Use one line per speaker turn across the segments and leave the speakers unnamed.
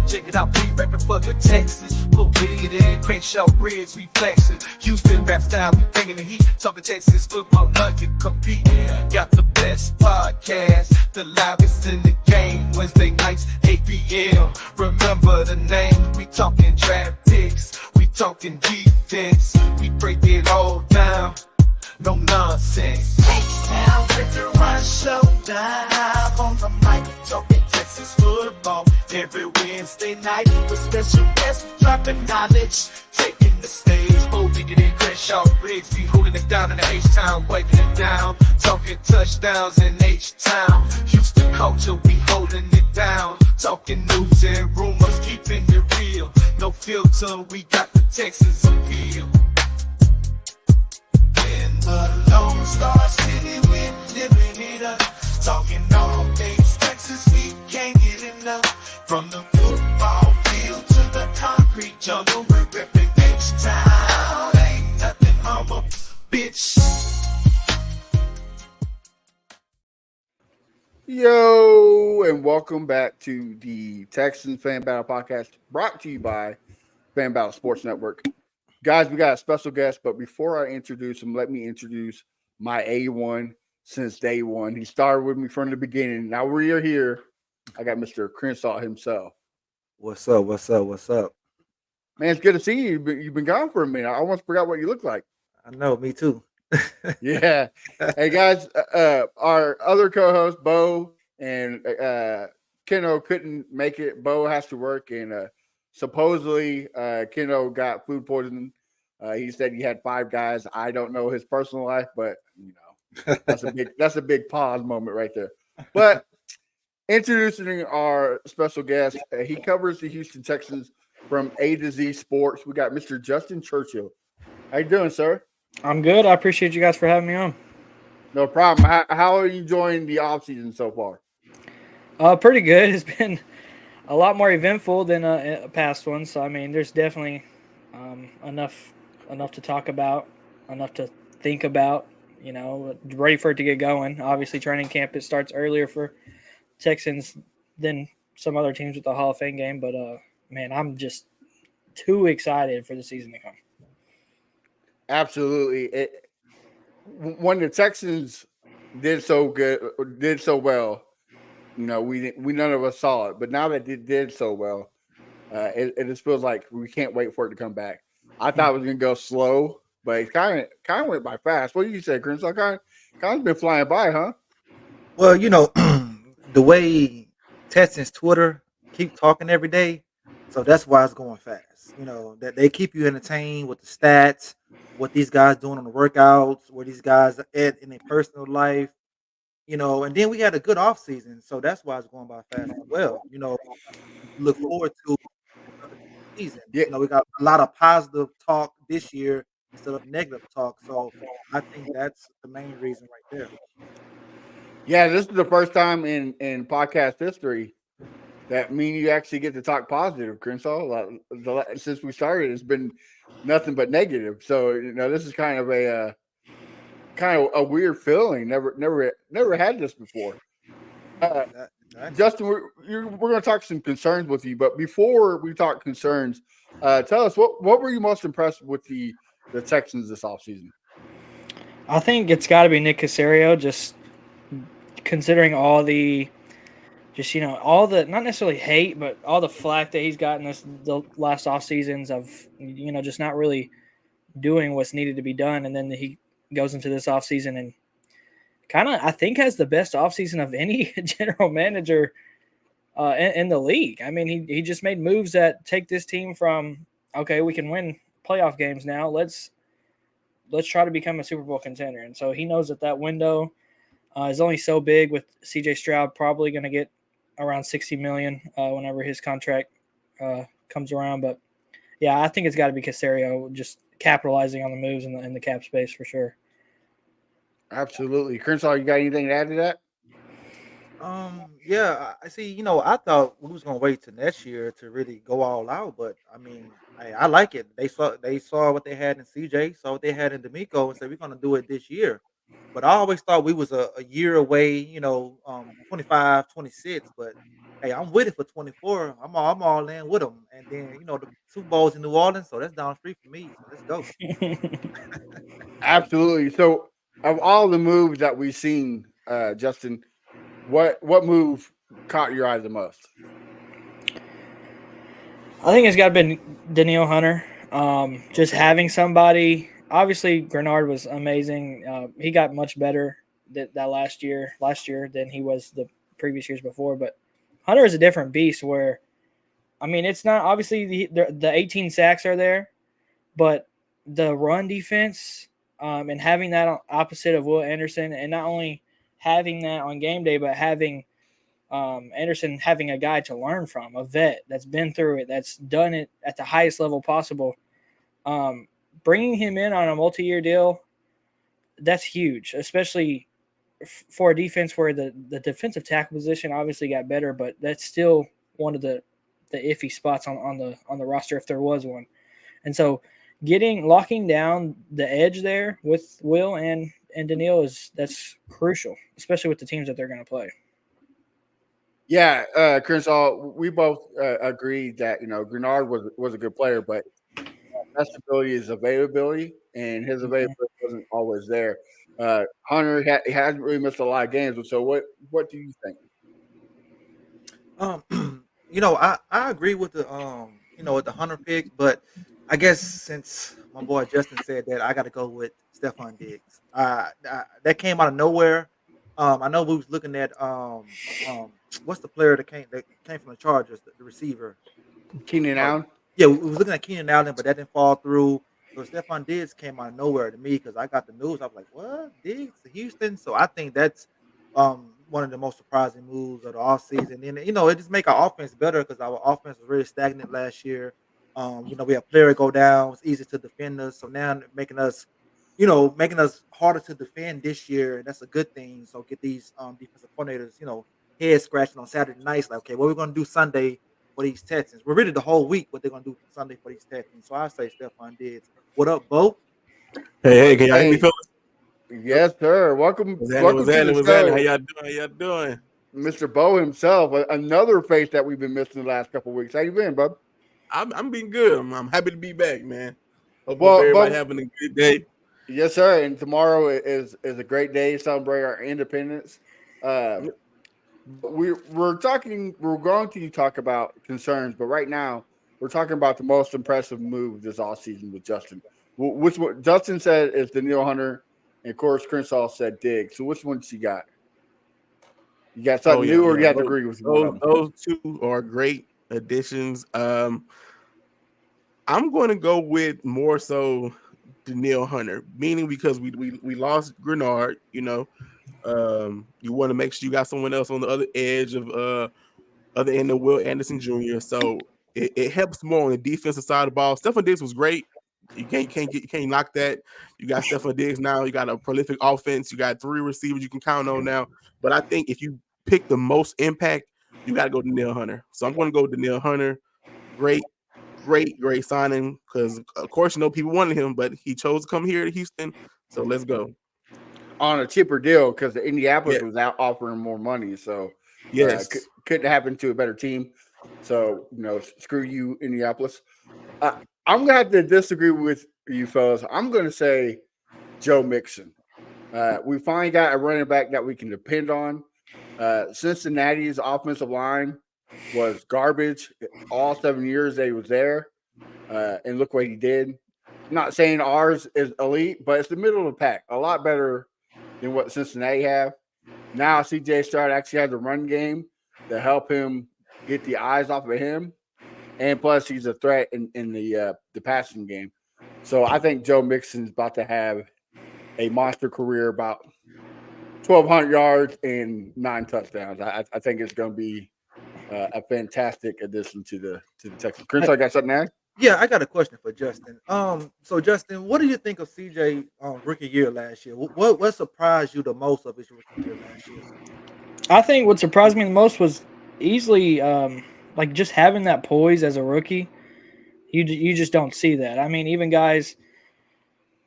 Check it out, be rapping for the Texans. Full big in Crenshaw Bridge, we flexing. Houston rap style, we bringing the heat. Talking Texas football, nothing compete. Got the best podcast, the livest in the game. Wednesday nights, 8 p.m. Remember the name. We talking draft picks, we talking defense. We break it all down, no nonsense. H-Town Veteran Showdown on the mic, talking Texas football every Wednesday night with special guests dropping knowledge, taking the stage. Oh, bigger than Crenshaw Briggs, be holding it down in the H-Town, wiping it down, talking touchdowns in H-Town. Houston culture, we holding it down, talking news and rumors, keeping it real. No filter, we got the Texas appeal. In the Lone Star City, we're living it up. Talking all things Texas, we can't get enough. From the football field to the concrete jungle, we're ripping H-Town. Ain't nothing humble, bitch.
Yo, and welcome back to the Texans Fan Battle Podcast, brought to you by Fan Battle Sports Network. Guys, we got a special guest, but before I introduce him, let me introduce my A1 since day one. He started with me from the beginning. Now we are here. I got Mr. Crenshaw himself.
What's up? What's up? What's up?
Man, it's good to see you. You've been gone for a minute. I almost forgot what you look like.
I know, me too.
Yeah. Hey, guys, our other co-host, Bo, and Keno couldn't make it. Bo has to work, and supposedly Keno got food poisoning. He said he had 5 guys. I don't know his personal life, but, you know, that's a big pause moment right there. But introducing our special guest, he covers the Houston Texans from A to Z Sports. We got Mr. Justin Churchill. How you doing, sir?
I'm good. I appreciate you guys for having me on.
No problem. How are you enjoying the offseason so far?
Pretty good. It's been a lot more eventful than a past one. So, I mean, there's definitely enough to talk about, enough to think about, you know, ready for it to get going. Obviously, training camp, it starts earlier for Texans than some other teams with the Hall of Fame game. But, man, I'm just too excited for the season to come.
Absolutely. When the Texans did so well, you know, we none of us saw it. But now that it did so well, it just feels like we can't wait for it to come back. I thought it was going to go slow, but it kind of went by fast. What do you say, Crenshaw? Kind of been flying by, huh?
Well, you know, the way Texans Twitter keep talking every day, so that's why it's going fast. You know, that they keep you entertained with the stats, what these guys doing on the workouts, where these guys are at in their personal life, you know, and then we had a good off season, so that's why it's going by fast as well. You know, look forward to another season.
Yeah.
You know, we got a lot of positive talk this year instead of negative talk, so I think that's the main reason right there.
Yeah, this is the first time in podcast history that me and you actually get to talk positive, Crenshaw. Since we started, it's been nothing but negative. So, you know, this is kind of a weird feeling. Never had this before. Justin, we're going to talk some concerns with you, but before we talk concerns, tell us what were you most impressed with the Texans this offseason?
I think it's got to be Nick Caserio, just considering all the not necessarily hate, but all the flack that he's gotten the last off seasons of, you know, just not really doing what's needed to be done. And then he goes into this off season and kind of, I think, has the best off season of any general manager in the league. I mean, he just made moves that take this team from, okay, we can win playoff games now. Let's try to become a Super Bowl contender. And so he knows that window is only so big, with CJ Stroud probably going to get around $60 million whenever his contract comes around. But yeah, I think it's got to be Caserio, just capitalizing on the moves in the cap space for sure.
Absolutely. Crenshaw, you got anything to add to that?
Yeah, I see. You know, I thought we was gonna wait till next year to really go all out, but I mean, I like it. They saw what they had in CJ, saw what they had in D'Amico, and said we're gonna do it this year. But I always thought we was a year away, you know, 25, 26. But hey, I'm with it for 24. I'm all in with them. And then the Super Bowl's in New Orleans, so that's down the street for me. So let's go.
Absolutely. So, of all the moves that we've seen, Justin, what move caught your eye the most?
I think it's got to be Danielle Hunter. Just having somebody. Obviously, Grenard was amazing. He got much better that last year than he was the previous years before. But Hunter is a different beast. Where, I mean, it's not obviously the 18 sacks are there, but the run defense and having that opposite of Will Anderson, and not only having that on game day, but having Anderson having a guy to learn from, a vet that's been through it, that's done it at the highest level possible. Bringing him in on a multi-year deal, that's huge, especially for a defense where the defensive tackle position obviously got better, but that's still one of the iffy spots on the roster if there was one. And so locking down the edge there with Will and Daniil that's crucial, especially with the teams that they're going to play.
Yeah, Crenshaw, we both agreed that Grenard was a good player, but best ability is availability, and his availability wasn't always there. Hunter he hasn't really missed a lot of games. So what do you think?
I agree with the with the Hunter pick, but I guess since my boy Justin said that, I got to go with Stephon Diggs. That came out of nowhere. I know we was looking at what's the player that came from the Chargers, the receiver.
Keenan Allen?
Yeah, we was looking at Keenan Allen, but that didn't fall through. So Stephon Diggs came out of nowhere to me because I got the news. I was like, "What, Diggs to Houston?" So I think that's one of the most surprising moves of the offseason. And it just make our offense better because our offense was really stagnant last year. We have player go down. It's easy to defend us. So now making us harder to defend this year, and that's a good thing. So get these defensive coordinators, head scratching on Saturday nights. Like, okay, what we're gonna do Sunday for these Texans? We're really the whole week what they're gonna do Sunday for these Texans. So I say Stephon Diggs. What up, Bo?
Hey, can y'all hear me, fellas?
Yes, sir. Welcome
What's
to
happening?
the show,
How y'all doing? How y'all doing?
Mr. Bo himself. Another face that we've been missing the last couple of weeks. How you been, bub?
I'm being good. I'm happy to be back, man. Hope
Well,
everybody
Bo,
having a good day.
yes, sir. And tomorrow is a great day to celebrate our independence. We're going to talk about concerns, but right now we're talking about the most impressive move this offseason with Justin. Which one Justin said is Danielle Hunter, and of course Crenshaw said Diggs. So which one you got? You got something new, or you have to agree with one of them?
Those two are great additions. I'm going to go with more so Danielle Hunter, meaning because we lost Grenard. You want to make sure you got someone else on the other edge of other end of Will Anderson Jr. So it helps more on the defensive side of the ball. Stephon Diggs was great. You can't knock that. You got Stephon Diggs now. You got a prolific offense. You got 3 receivers you can count on now. But I think if you pick the most impact, you got to go Danielle Hunter. So I'm going to go Danielle Hunter. Great signing because of course people wanted him, but he chose to come here to Houston. So let's go
on a cheaper deal because Indianapolis was out offering more money. So
yes,
couldn't happen to a better team. So screw you, Indianapolis. I'm gonna have to disagree with you, fellas. I'm gonna say Joe Mixon. We finally got a running back that we can depend on. Cincinnati's offensive line was garbage all 7 years they was there, and look what he did. I'm not saying ours is elite, but it's the middle of the pack. A lot better than what Cincinnati have. Now CJ Stroud actually has a run game to help him get the eyes off of him. And plus, he's a threat in the passing game. So I think Joe Mixon's about to have a monster career, about 1,200 yards and 9 touchdowns. I think it's going to be a fantastic addition to the Texans. Chris, I got something to add?
Yeah, I got a question for Justin. So Justin, what do you think of CJ rookie year last year? What surprised you the most of his rookie year last year?
I think what surprised me the most was easily like just having that poise as a rookie. You just don't see that. I mean, even guys.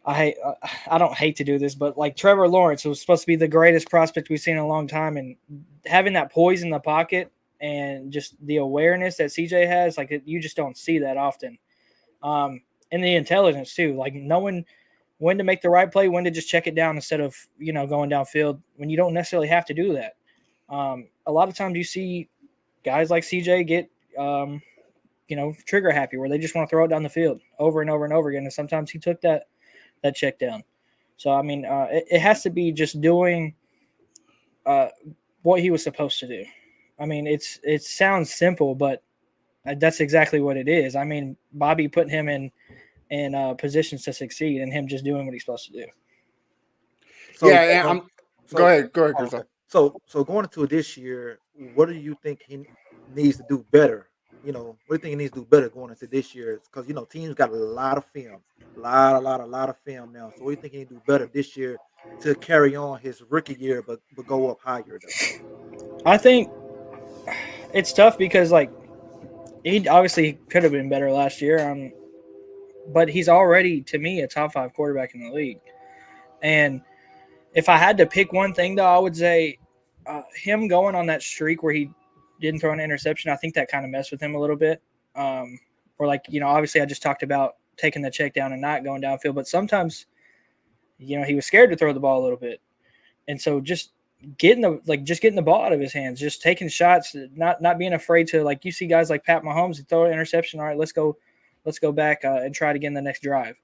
I don't hate to do this, but like Trevor Lawrence was supposed to be the greatest prospect we've seen in a long time, and having that poise in the pocket and just the awareness that CJ has, like you just don't see that often. And the intelligence too, like knowing when to make the right play, when to just check it down instead of, going downfield when you don't necessarily have to do that. A lot of times you see guys like CJ get, trigger happy where they just want to throw it down the field over and over and over again. And sometimes he took that check down. So, I mean, it has to be just doing what he was supposed to do. I mean, it sounds simple, but that's exactly what it is. I mean, Bobby put him in positions to succeed and him just doing what he's supposed to do.
So,
go ahead, Chris.
Okay. So going into this year, what do you think he needs to do better? What do you think he needs to do better going into this year? Because teams got a lot of film, a lot of film now. So what do you think he needs to do better this year to carry on his rookie year, but go up higher though?
I think it's tough because he obviously could have been better last year, but he's already, to me, a top 5 quarterback in the league. And if I had to pick one thing, though, I would say him going on that streak where he didn't throw an interception, I think that kind of messed with him a little bit. Obviously I just talked about taking the check down and not going downfield, but sometimes, he was scared to throw the ball a little bit. And so just getting the ball out of his hands, just taking shots, not being afraid to, you see guys like Pat Mahomes, throw an interception. All right, let's go back and try it again the next drive.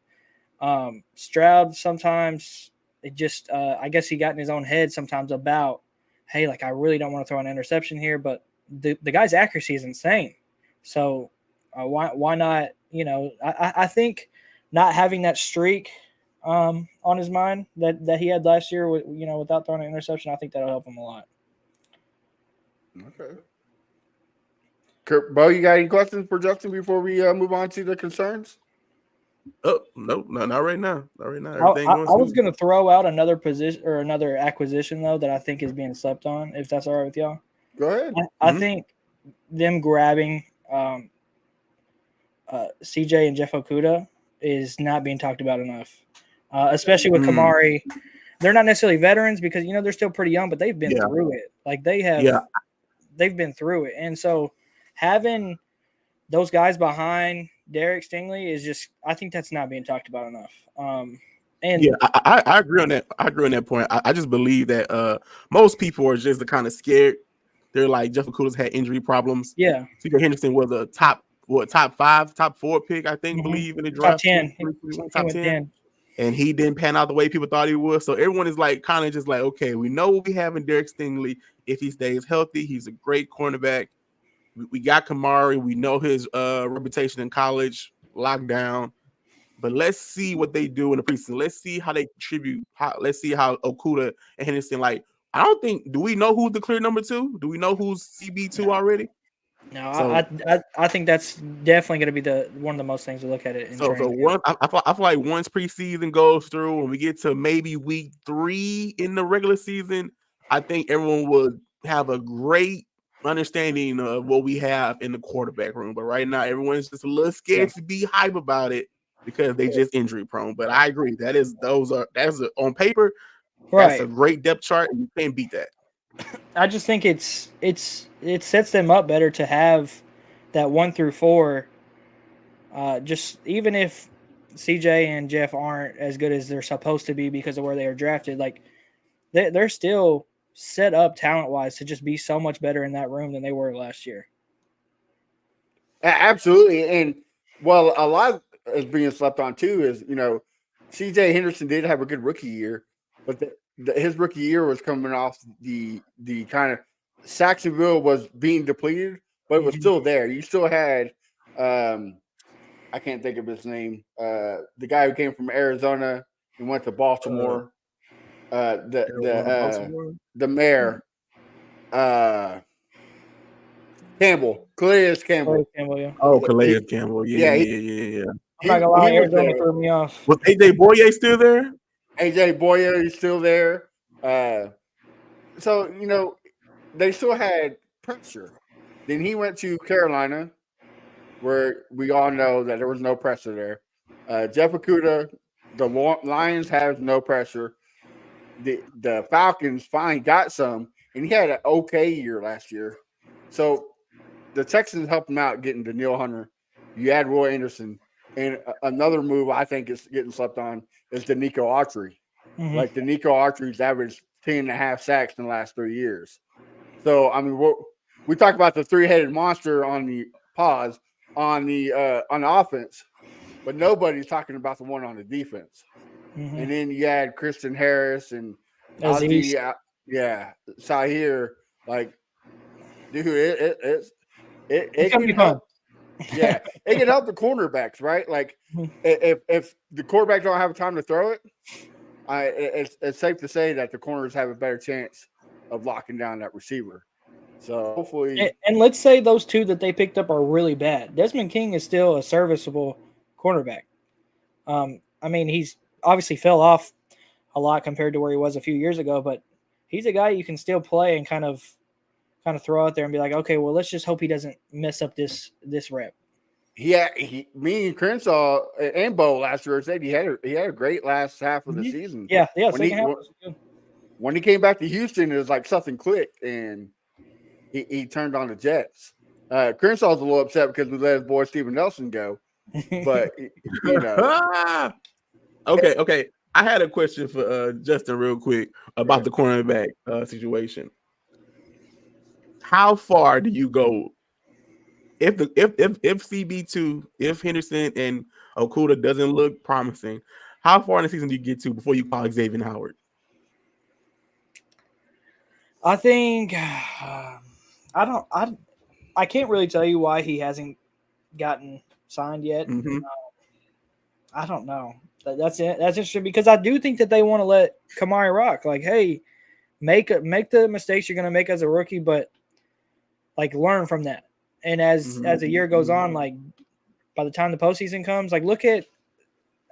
Stroud, sometimes it just, I guess he got in his own head sometimes about, hey, I really don't want to throw an interception here, but the guy's accuracy is insane. So why not? I think not having that streak on his mind that he had last year, without throwing an interception, I think that'll help him a lot.
Okay. Bo, you got any questions for Justin before we move on to the concerns?
Oh, no, not right now. Not right now.
I was going to throw out another position or another acquisition, though, that I think is being slept on, if that's all right with y'all.
Go ahead.
I think them grabbing CJ and Jeff Okudah is not being talked about enough, especially with Kamari. They're not necessarily veterans because, they're still pretty young, but they've been through it. They've been through it. And so having those guys behind Derek Stingley is just, I think that's not being talked about enough.
I agree on that. I agree on that point. I just believe that most people are just kind of scared. They're like, Jeff Okudah's had injury problems.
Yeah.
C.J. Henderson was a top 5, top 4 pick, I think, believe in the draft.
Top 10.
And he didn't pan out the way people thought he would. So everyone is kind of just okay, we know what we have in Derek Stingley. If he stays healthy, he's a great cornerback. We got Kamari. We know his reputation in college, locked down. But let's see what they do in the preseason. Let's see how they contribute. Let's see how Okudah and Henderson, do we know who's the clear number 2? Do we know who's CB2 already?
No, so, I think that's definitely going to be one of the most things to look at it.
So I feel like once preseason goes through and we get to maybe week 3 in the regular season, I think everyone will have a great understanding of what we have in the quarterback room. But right now, everyone's just a little scared to be hype about it because they just injury prone. But I agree, that's on paper, right. That's a great depth chart, and you can't beat that.
I just think it sets them up better to have that 1 through 4. Just even if CJ and Jeff aren't as good as they're supposed to be because of where they are drafted, they're still set up talent-wise to just be so much better in that room than they were last year.
Absolutely. And, a lot is being slept on, too, is, CJ Henderson did have a good rookie year, but his rookie year was coming off the kind of Saxonville was being depleted, but it was still there. You still had, I can't think of his name, the guy who came from Arizona and went to Baltimore. The mayor, Campbell, Calais Campbell.
Oh, Calais Campbell. Yeah.
I'm not gonna lie, Arizona threw me off.
Was AJ Boye still there?
AJ Boye is still there. So they still had pressure. Then he went to Carolina, where we all know that there was no pressure there. Jeff Okudah, the Lions have no pressure. The Falcons finally got some, and he had an okay year last year. So the Texans helped him out getting Danielle Hunter. You add Roy Anderson, and another move I think is getting slept on is Danico Autry.
Mhm.
Like Danico Autry's averaged 10.5 sacks in the last 3 years. So I mean, we talk about the three-headed monster on the on the offense, but nobody's talking about the one on the defense.
Mhm.
And then you add Kristen Harris and
Aziz.
Ozzy, Sahir. Like, dude,
It's
it
gonna
can
be fun.
help. Yeah, it can help the cornerbacks, right? Like,
Mhm.
if the quarterback don't have time to throw it, it's safe to say that the corners have a better chance of locking down that receiver. So hopefully,
And let's say those two that they picked up are really bad. Desmond King is still a serviceable cornerback. I mean, he's obviously fell off a lot compared to where he was a few years ago, but he's a guy you can still play and kind of throw out there and be like, okay, well, let's just hope he doesn't mess up this rep.
me and Crenshaw and Bo last year said he had a great last half of the season.
Yeah.
When
Second half was good.
when he came back to Houston, it was like something clicked and he turned on the Jets. Crenshaw's a little upset because we let his boy Steven Nelson go, but you know,
Okay. I had a question for Justin real quick about the cornerback situation. How far do you go if CB2, if Henderson and Okuda doesn't look promising? How far in the season do you get to before you call Xavier Howard?
I think I can't really tell you why he hasn't gotten signed yet.
Mm-hmm.
I don't know. That's it. That's interesting because I do think that they want to let Kamari rock. Like, hey, make the mistakes you're going to make as a rookie, but like learn from that. And as the year goes on, like by the time the postseason comes, like look at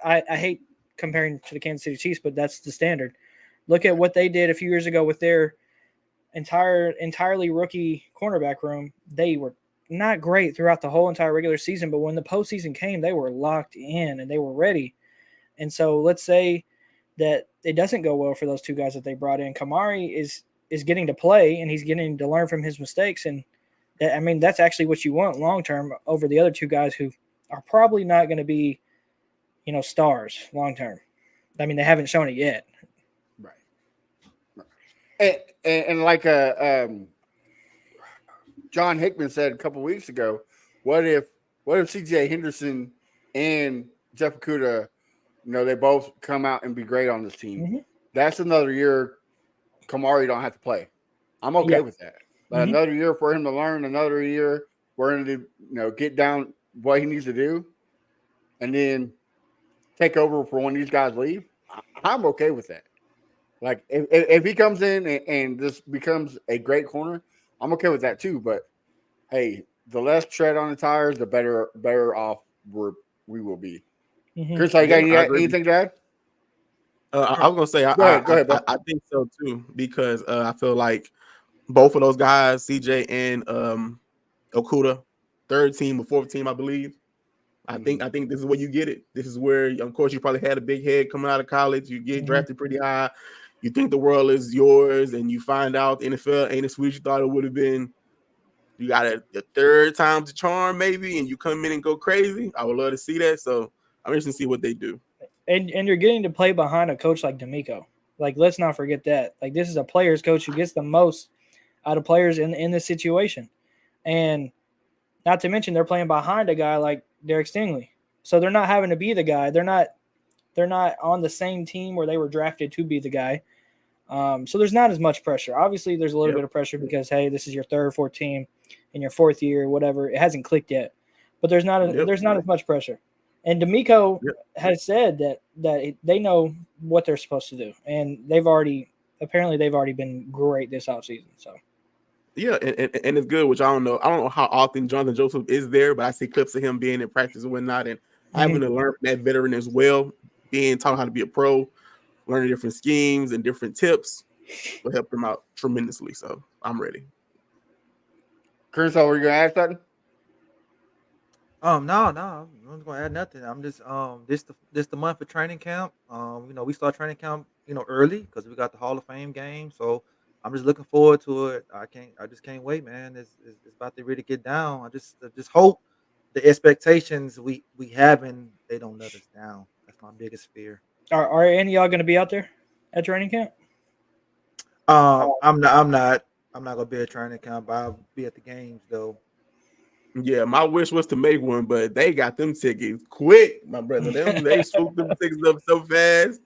I hate comparing to the Kansas City Chiefs, but that's the standard. Look at what they did a few years ago with their entirely rookie cornerback room. They were not great throughout the whole entire regular season, but when the postseason came, they were locked in and they were ready. And so let's say that it doesn't go well for those two guys that they brought in. Kamari is getting to play and he's getting to learn from his mistakes. And that, I mean, that's actually what you want long term over the other two guys who are probably not going to be, stars long term. I mean, they haven't shown it yet.
Right. And like John Hickman said a couple weeks ago, what if CJ Henderson and Jeff Okuda, they both come out and be great on this team?
Mm-hmm.
That's another year Kamari don't have to play. I'm okay with that. But another year for him to learn, another year for him to get down what he needs to do, and then take over for when these guys leave. I'm okay with that. Like if he comes in and this becomes a great corner, I'm okay with that too. But hey, the less tread on the tires, the better off we will be.
Mm-hmm.
Chris, you got anything to add?
I was gonna say
Go ahead,
I think so too because I feel like both of those guys, CJ and Okuda, third team or fourth team, I believe. I think this is where you get it. This is where, of course, you probably had a big head coming out of college. You get drafted pretty high. You think the world is yours, and you find out the NFL ain't as sweet as you thought it would have been. You got a third time's the charm, maybe, and you come in and go crazy. I would love to see that. So I'm interested to see what they do.
And you're getting to play behind a coach like D'Amico. Like, let's not forget that. Like, this is a player's coach who gets the most out of players in this situation. And not to mention they're playing behind a guy like Derek Stingley. So they're not having to be the guy. They're not on the same team where they were drafted to be the guy. So there's not as much pressure. Obviously, there's a little bit of pressure because, hey, this is your third or fourth team in your fourth year, whatever. It hasn't clicked yet. But there's not as much pressure. And D'Amico has said that they know what they're supposed to do. And they've already been great this offseason. So.
Yeah, and it's good, which I don't know. I don't know how often Jonathan Joseph is there, but I see clips of him being in practice and whatnot, and having to learn from that veteran as well, taught how to be a pro, learning different schemes and different tips will help them out tremendously. So I'm ready.
Kershaw, were you gonna add something?
No, I'm not gonna add nothing. I'm just this the month for training camp. We start training camp, early because we got the Hall of Fame game. So I'm just looking forward to it. I just can't wait, man. It's about to really get down. I just hope the expectations we having, they don't let us down. That's my biggest fear.
Are any of y'all going to be out there at training camp?
I'm not gonna be at training camp. I'll be at the games though.
Yeah, my wish was to make one, but they got them tickets quick, my brother. They swooped them tickets up so fast.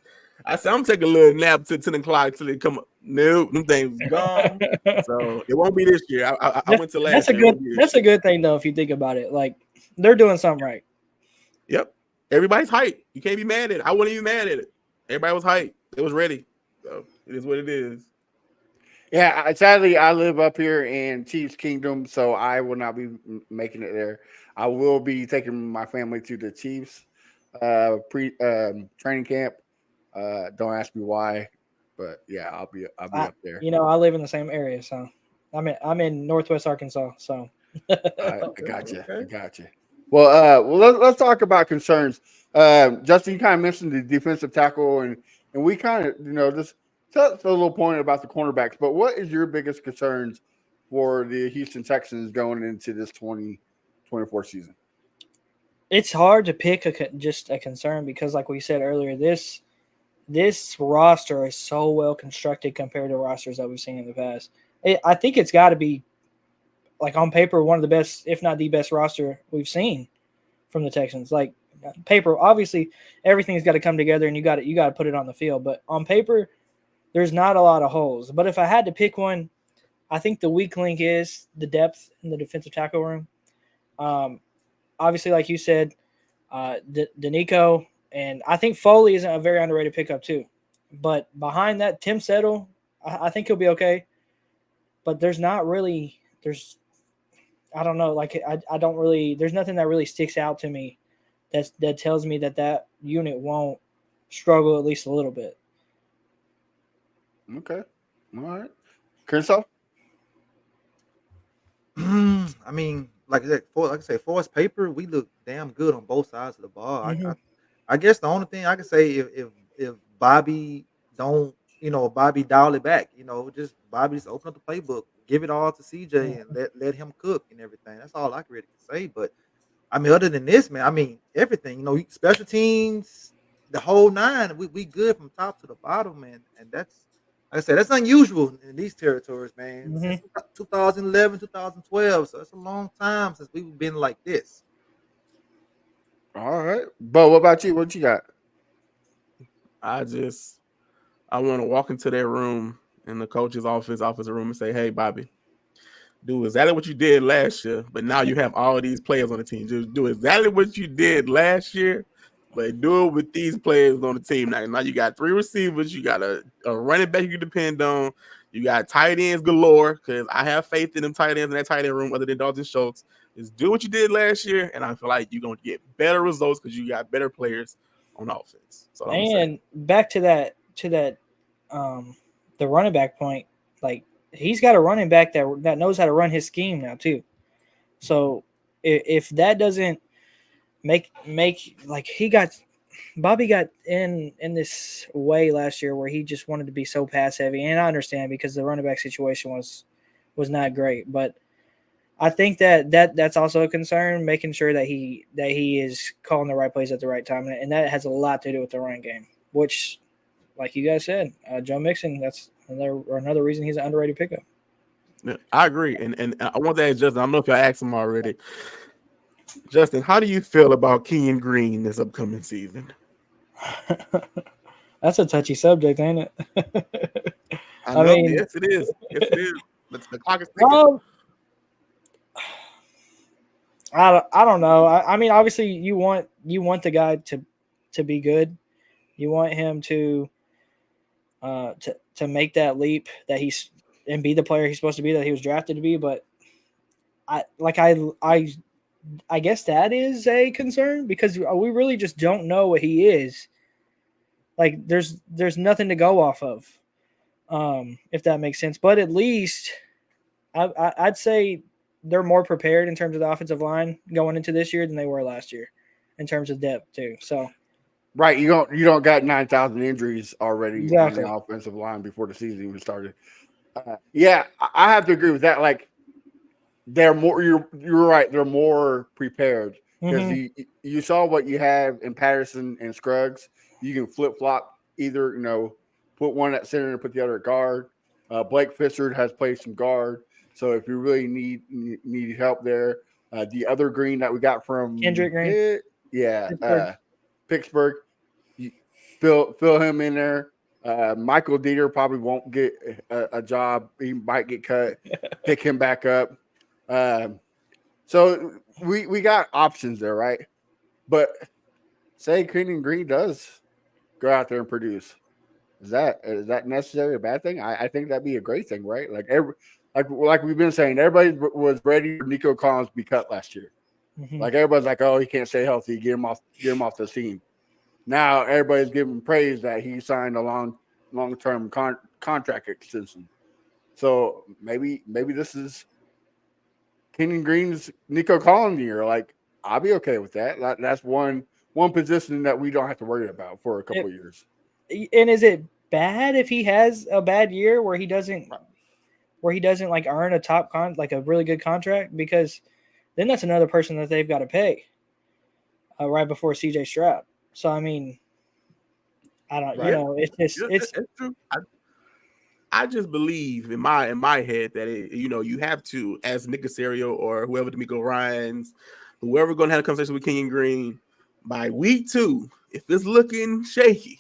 I said I'm taking a little nap till 10 o'clock till they come up. Nope, them things gone. So it won't be this year. I went to last year.
That's a good thing though, if you think about it. Like they're doing something right.
Yep. Everybody's hyped. You can't be mad at it. I wasn't even mad at it. Everybody was hyped. It was ready. So it is what it is.
Yeah, sadly, I live up here in Chiefs Kingdom, so I will not be making it there. I will be taking my family to the Chiefs training camp. Don't ask me why, but yeah, I'll be up there.
You know, I live in the same area, so I'm in Northwest Arkansas. So
I got you. I got you. Well, let's talk about concerns. Justin, you kind of mentioned the defensive tackle, and we kind of just touched a little point about the cornerbacks. But what is your biggest concerns for the Houston Texans going into this 2024 season?
It's hard to pick just a concern because, like we said earlier, this roster is so well constructed compared to rosters that we've seen in the past. I think it's got to be, like on paper, one of the best, if not the best roster we've seen from the Texans. Like paper, obviously, everything's got to come together, and you got to put it on the field. But on paper, there's not a lot of holes. But if I had to pick one, I think the weak link is the depth in the defensive tackle room. Obviously, like you said, Danico, and I think Foley is a very underrated pickup too. But behind that, Tim Settle, I think he'll be okay. But there's I don't know, like I don't really, there's nothing that really sticks out to me that tells me that unit won't struggle at least a little bit.
Okay. All right. Kershaw?
I mean, like I said, for us paper, we look damn good on both sides of the ball.
Mm-hmm.
I guess the only thing I can say, if Bobby don't, Bobby dial it back, just Bobby just open up the playbook, give it all to CJ and let him cook and everything. That's all I can really say. But I mean, other than this, man, I mean everything, special teams, the whole nine, we good from top to the bottom, man. And that's, like I said, that's unusual in these territories, man.
Mm-hmm.
Since 2011, 2012. So it's a long time since we've been like this.
All right. Bo, what about you? What you got?
I want to walk into their room in the coach's office room and say, hey, Bobby, do exactly what you did last year, but now you have all these players on the team. Just do exactly what you did last year, but do it with these players on the team. Now you got 3 receivers, you got a running back you can depend on, you got tight ends galore, because I have faith in them tight ends in that tight end room other than Dalton Schultz. Just do what you did last year, and I feel like you're going to get better results because you got better players on offense. So
and back to that the running back point, like he's got a running back that knows how to run his scheme now too. So if that doesn't make like Bobby got in this way last year where he just wanted to be so pass heavy, and I understand because the running back situation was not great, but I think that's also a concern, making sure that he is calling the right plays at the right time, and that has a lot to do with the running game, which, like you guys said, Joe Mixon, that's another reason he's an underrated pickup.
Yeah, I agree, and I want to ask Justin. I don't know if y'all asked him already. Justin, how do you feel about Kenyon Green this upcoming season?
That's a touchy subject, ain't it?
I mean, yes, it is. Yes, it is. The clock is ticking.
I don't know. I mean, obviously, you want the guy to be good. You want him to make that leap that and be the player he's supposed to be, that he was drafted to be. But I guess that is a concern because we really just don't know what he is. Like there's nothing to go off of, if that makes sense. But at least I'd say they're more prepared in terms of the offensive line going into this year than they were last year, in terms of depth too. So,
right, you don't got 9,000 injuries already
exactly
on the offensive line before the season even started. Yeah, I have to agree with that. Like they're more. You're right. They're more prepared because
Mhm.
you saw what you have in Patterson and Scruggs. You can flip flop either. Put one at center and put the other at guard. Blake Fisher has played some guard, so if you really need help there, the other green that we got from
Kendrick Green, Pittsburgh.
Pittsburgh, you fill him in there. Michael Dieter probably won't get a job. He might get cut. Pick him back up. Um, so we got options there, right? But say Kenyon Green does go out there and produce. Is that necessarily a bad thing? I think that'd be a great thing, right? Like we've been saying, everybody was ready for Nico Collins to be cut last year.
Mhm.
Like everybody's like, oh, he can't stay healthy. Get him off the team. Now everybody's giving praise that he signed a long-term contract extension. So maybe this is Kenyon Green's Nico Collins year. Like I'll be okay with that. That's one position that we don't have to worry about for a couple of years.
And is it bad if he has a bad year where he doesn't like earn a like a really good contract? Because then that's another person that they've got to pay right before CJ Stroud. So I mean, I don't,
Right.
it's just it's
That's true. I just believe in my head that you have to, as Nick Casario or whoever, D'Amico Ryans, whoever going to have a conversation with Kenyon Green by week 2. If it's looking shaky,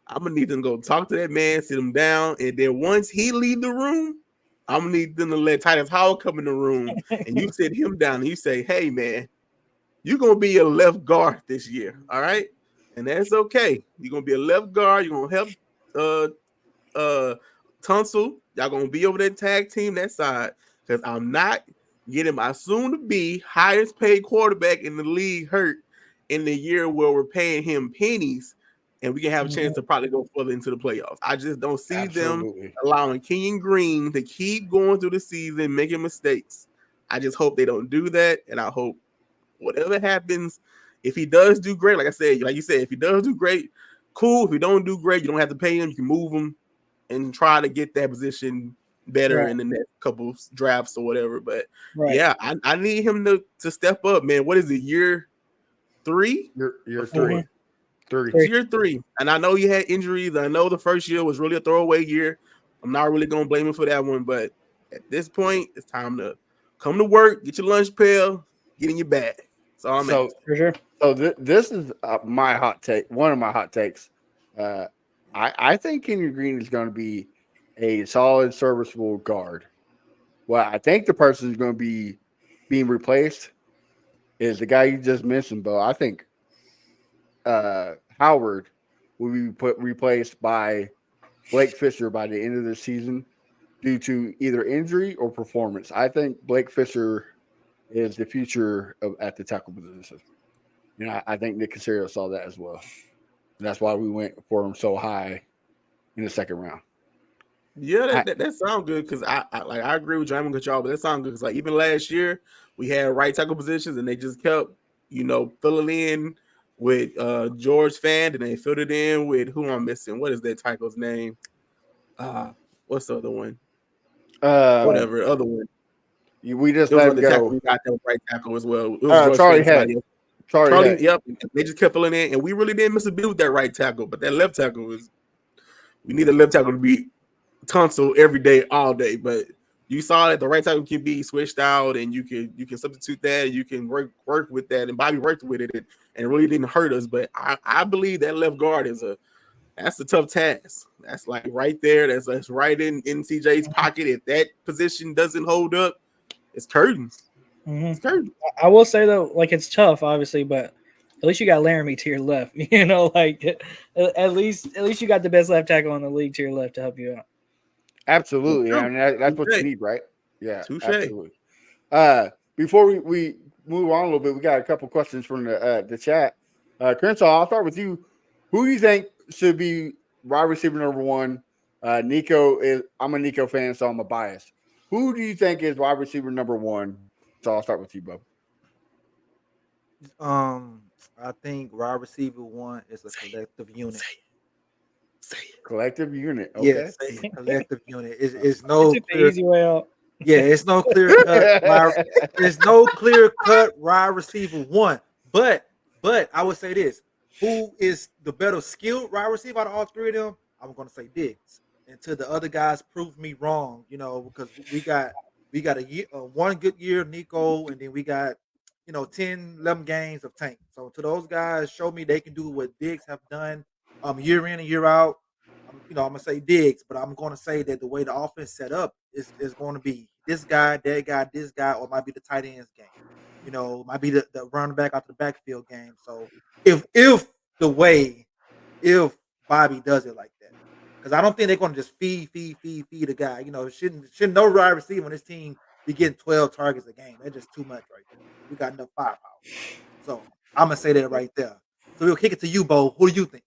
I'm gonna need them to go talk to that man, sit him down, and then once he leave the room, I'm gonna need them to let Titus Howell come in the room and you sit him down and you say, "Hey man, you're gonna be a left guard this year, all right?" And that's okay. You're gonna be a left guard. You're gonna help Tunsil. Y'all gonna be over that tag team that side because I'm not getting my soon to be highest paid quarterback in the league hurt in the year where we're paying him pennies and we can have a chance to probably go further into the playoffs. I just don't see them
Absolutely.
allowing Kenyon Green to keep going through the season making mistakes. I just hope they don't do that, and I hope whatever happens, if he does do great, like you said, if he does do great, cool. If he don't do great, you don't have to pay him. You can move him and try to get that position better
right,
in the next couple drafts or whatever. But
right.
yeah, I need him to step up, man. What is it, year 3
You're
or 4?
three. Three.
It's year 3. And I know you had injuries. I know the first year was really a throwaway year. I'm not really gonna blame him for that one, but at this point, it's time to come to work, get your lunch pail, get in your bag. That's all I'm asking.
For sure.
So this is my hot take. One of my hot takes. I think Kenyon Green is going to be a solid, serviceable guard. Well, I think the person who's going to be being replaced is the guy you just mentioned, Bo. I think Howard will be replaced by Blake Fisher by the end of the season due to either injury or performance. I think Blake Fisher is the future at the tackle position. I think Nick Casario saw that as well. And that's why we went for him so high in the second round.
Yeah, that sounds good because I agree with you. I'm gonna cut y'all, but that sounds good because like even last year we had right tackle positions and they just kept filling in with George Fant and they filled it in with who I'm missing. What is that tackle's name? What's the other one? Whatever other one.
We just
There was
let him
another tackle
go.
we got that right tackle as well. It was George
Charlie
Fant,
Head.
somebody else.
Charlie Head.
Yep. They just kept filling in, and we really didn't miss a beat with that right tackle, but that left tackle was. We need a left tackle to be Tunsil every day, all day. But you saw that the right tackle can be switched out, and you can substitute that, and you can work with that. And Bobby worked with it, and it really didn't hurt us. But I believe that left guard that's a tough task. That's like right there. That's right in CJ's pocket. If that position doesn't hold up, it's curtains. It's curtains.
I will say though, like it's tough, obviously, but at least you got Laramie to your left. Like at least you got the best left tackle in the league to your left to help you out.
Absolutely. I mean, that's what you need, right? Yeah,
Touche.
absolutely. Before we move on a little bit, we got a couple questions from the chat. Crenshaw, I'll start with you. Who do you think should be wide receiver number 1? Nico is. I'm a Nico fan, so I'm a bias. Who do you think is wide receiver number 1? So I'll start with you, Bo.
I think wide receiver 1 is a collective unit.
Say it.
Collective unit. Okay.
Yes, a collective unit. It's
I
no
took the
clear.
easy way out.
Yeah, it's no clear cut. There's no clear cut wide receiver one. But I would say this: who is the better skilled wide receiver out of all three of them? I'm going to say Diggs. Until the other guys prove me wrong, because we got a year, one good year of Nico, and then we got 10, 11 games of Tank. So to those guys, show me they can do what Diggs have done, year in and year out. I'm gonna say Diggs, but I'm gonna say that the way the offense set up is going to be this guy, that guy, this guy, or it might be the tight ends game. Might be the running back out the backfield game. So if the way if Bobby does it like that, because I don't think they're gonna just feed a guy. Shouldn't no wide receiver on this team be getting 12 targets a game. That's just too much right there. We got enough firepower. So I'm gonna say that right there. So we'll kick it to you, Bo. Who do you think?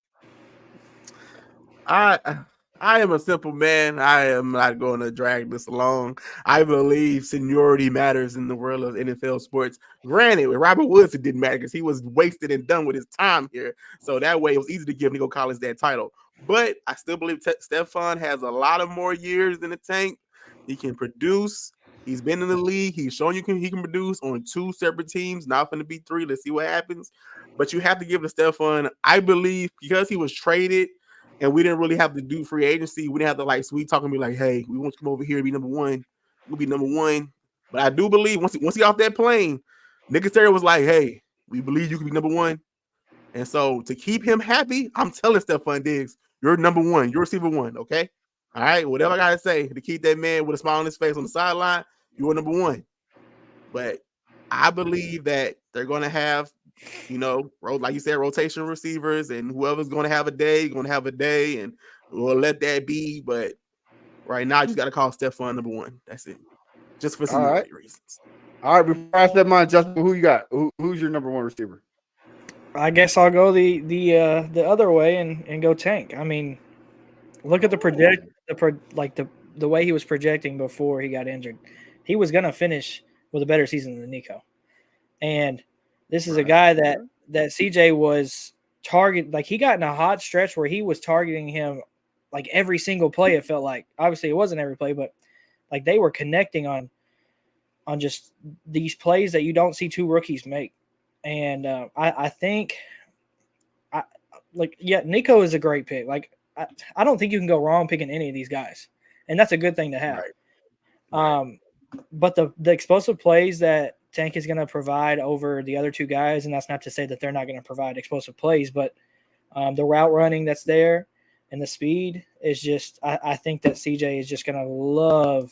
I am a simple man. I am not going to drag this along. I believe seniority matters in the world of NFL sports. Granted, with Robert Woods, it didn't matter because he was wasted and done with his time here. So that way, it was easy to give Nico Collins that title. But I still believe Stephon has a lot of more years in the tank. He can produce. He's been in the league. He's shown he can produce on 2 separate teams. Not going to be 3. Let's see what happens. But you have to give it to Stephon. I believe because he was traded. And we didn't really have to do free agency. We didn't have to like sweet talk and be like, hey, we want you to come over here and be number one. We'll be number one. But I do believe once he off that plane, Nick Casario was like, hey, we believe you can be number one. And so to keep him happy, I'm telling Stephon Diggs, you're number one. You're receiver one, okay? All right, whatever I got to say to keep that man with a smile on his face on the sideline, you're number one. But I believe that they're going to have like you said, rotation receivers, and whoever's going to have a day, and we'll let that be. But right now, you just got to call Stephon number one. That's it. Just for seniority reasons.
All right, before I step mine, Justin, who you got? Who's your number one receiver?
I guess I'll go the other way and go Tank. I mean, look at the way he was projecting before he got injured. He was gonna finish with a better season than Nico, and this is a guy that CJ was target. Like, he got in a hot stretch where he was targeting him like every single play. It felt like, obviously it wasn't every play, but like they were connecting on just these plays that you don't see 2 rookies make. And I think Nico is a great pick. Like, I don't think you can go wrong picking any of these guys, and that's a good thing to have. Right. But the explosive plays that Tank is going to provide over the other 2 guys, and that's not to say that they're not going to provide explosive plays, but the route running that's there and the speed is just, I think that CJ is just going to love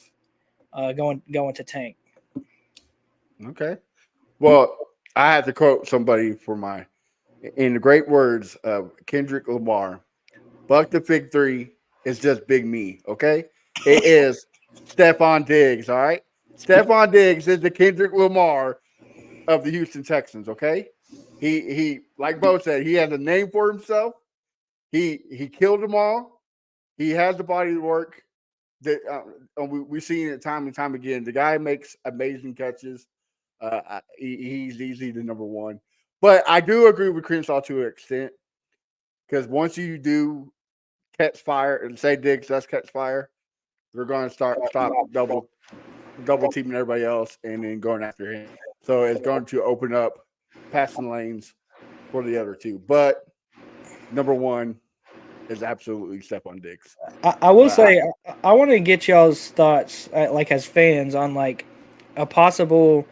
going to Tank.
Okay. Well, I had to quote somebody in the great words of Kendrick Lamar, Buck the Fig 3 is just big me, okay? It is Stephon Diggs, all right? Stephon Diggs is the Kendrick Lamar of the Houston Texans, okay? He like Bo said, he has a name for himself. He killed them all. He has the body to work. We've seen it time and time again. The guy makes amazing catches. He's easily the number one. But I do agree with Crenshaw to an extent, because once you do catch fire and say Diggs does catch fire, they're going to stop double teaming everybody else and then going after him. So it's going to open up passing lanes for the other 2. But number one is absolutely Stephon Diggs.
I will say, I want to get y'all's thoughts, like as fans, on like a possible.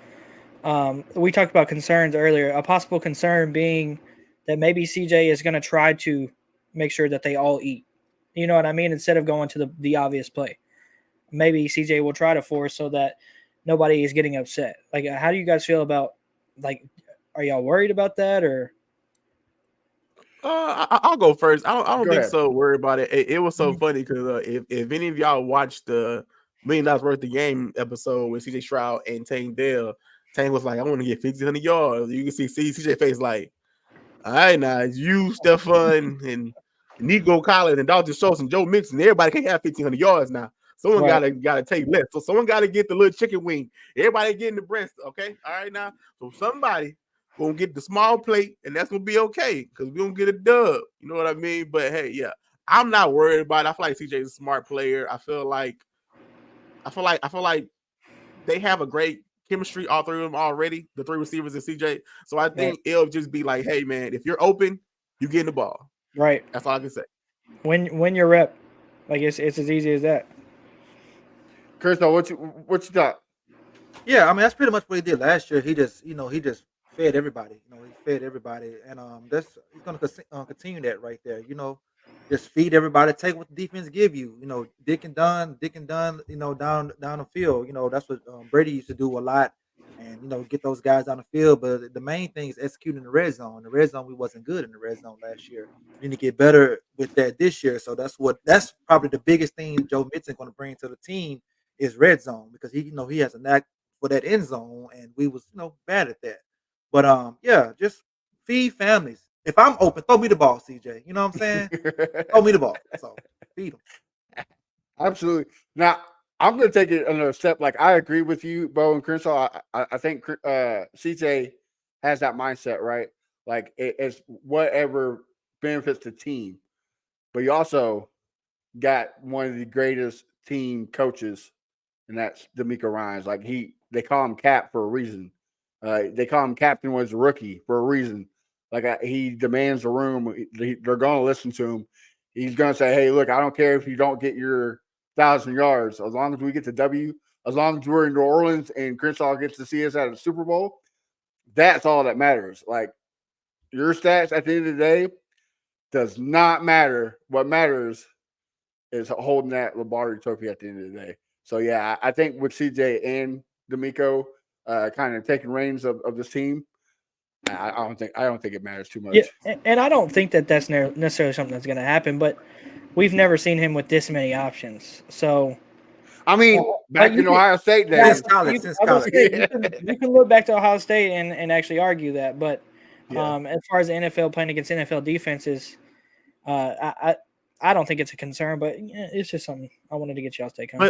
We talked about concerns earlier. A possible concern being that maybe CJ is going to try to make sure that they all eat. You know what I mean? Instead of going to the obvious play, maybe CJ will try to force so that nobody is getting upset. Like, how do you guys feel about, like, are y'all worried about that, or?
I'll go first. I don't think
ahead.
so worried about it. It was so funny because if any of y'all watched the $1 million worth of game episode with CJ Stroud and Tank Dell, Tank was like, I want to get 1,500 yards. You can see CJ face like, all right, now it's you, Stephon, and Nico Collins and Dalton Schultz and Joe Mixon. Everybody can't have 1,500 yards now. Someone gotta take less. So someone gotta get the little chicken wing. Everybody getting the breast. Okay, all right now. So somebody gonna get the small plate, and that's gonna be okay because we gonna get a dub. You know what I mean? But hey, yeah, I'm not worried about it. I feel like CJ is a smart player. I feel like they have a great chemistry, all three of them already, the three receivers and CJ. So I think it'll just be like, hey man, if you're open, you get in the ball.
Right.
That's all I can say.
When your rep, like it's as easy as that.
Crystal, what you thought?
Yeah, I mean that's pretty much what he did last year. He just fed everybody. He fed everybody, and he's gonna continue that right there. Just feed everybody. Take what the defense give you. Dick and done. Down the field. That's what Brady used to do a lot, and get those guys down the field. But the main thing is executing the red zone. The red zone, we wasn't good in the red zone last year. We need to get better with that this year. So that's probably the biggest thing Joe Mixon going to bring to the team is red zone, because he has a knack for that end zone, and we was bad at that. But yeah, just feed families. If I'm open, throw me the ball, CJ. You know what I'm saying? Throw me the ball. So feed them.
Absolutely. Now I'm going to take it another step. Like I agree with you, Bo and Crenshaw. I think CJ has that mindset, right? Like it's whatever benefits the team, but you also got one of the greatest team coaches, and that's D'Amico Ryans. Like they call him Cap for a reason. They call him Captain when he's a rookie for a reason. Like he demands the room. They're going to listen to him. He's going to say, "Hey, look, I don't care if you don't get your 1,000 yards, as long as we get the W, as long as we're in New Orleans and Crenshaw gets to see us at a Super Bowl, that's all that matters. Like your stats at the end of the day does not matter. What matters is holding that Lombardi trophy at the end of the day." So yeah, I think with CJ and D'Amico kind of taking reins of this team, I don't think it matters too much.
Yeah, and I don't think that that's necessarily something that's going to happen, but we've never seen him with this many options. So,
I mean, back in Ohio State days,
you can look back to Ohio State and actually argue that. But as far as the NFL playing against NFL defenses, I don't think it's a concern. But it's just something I wanted to get y'all's take on.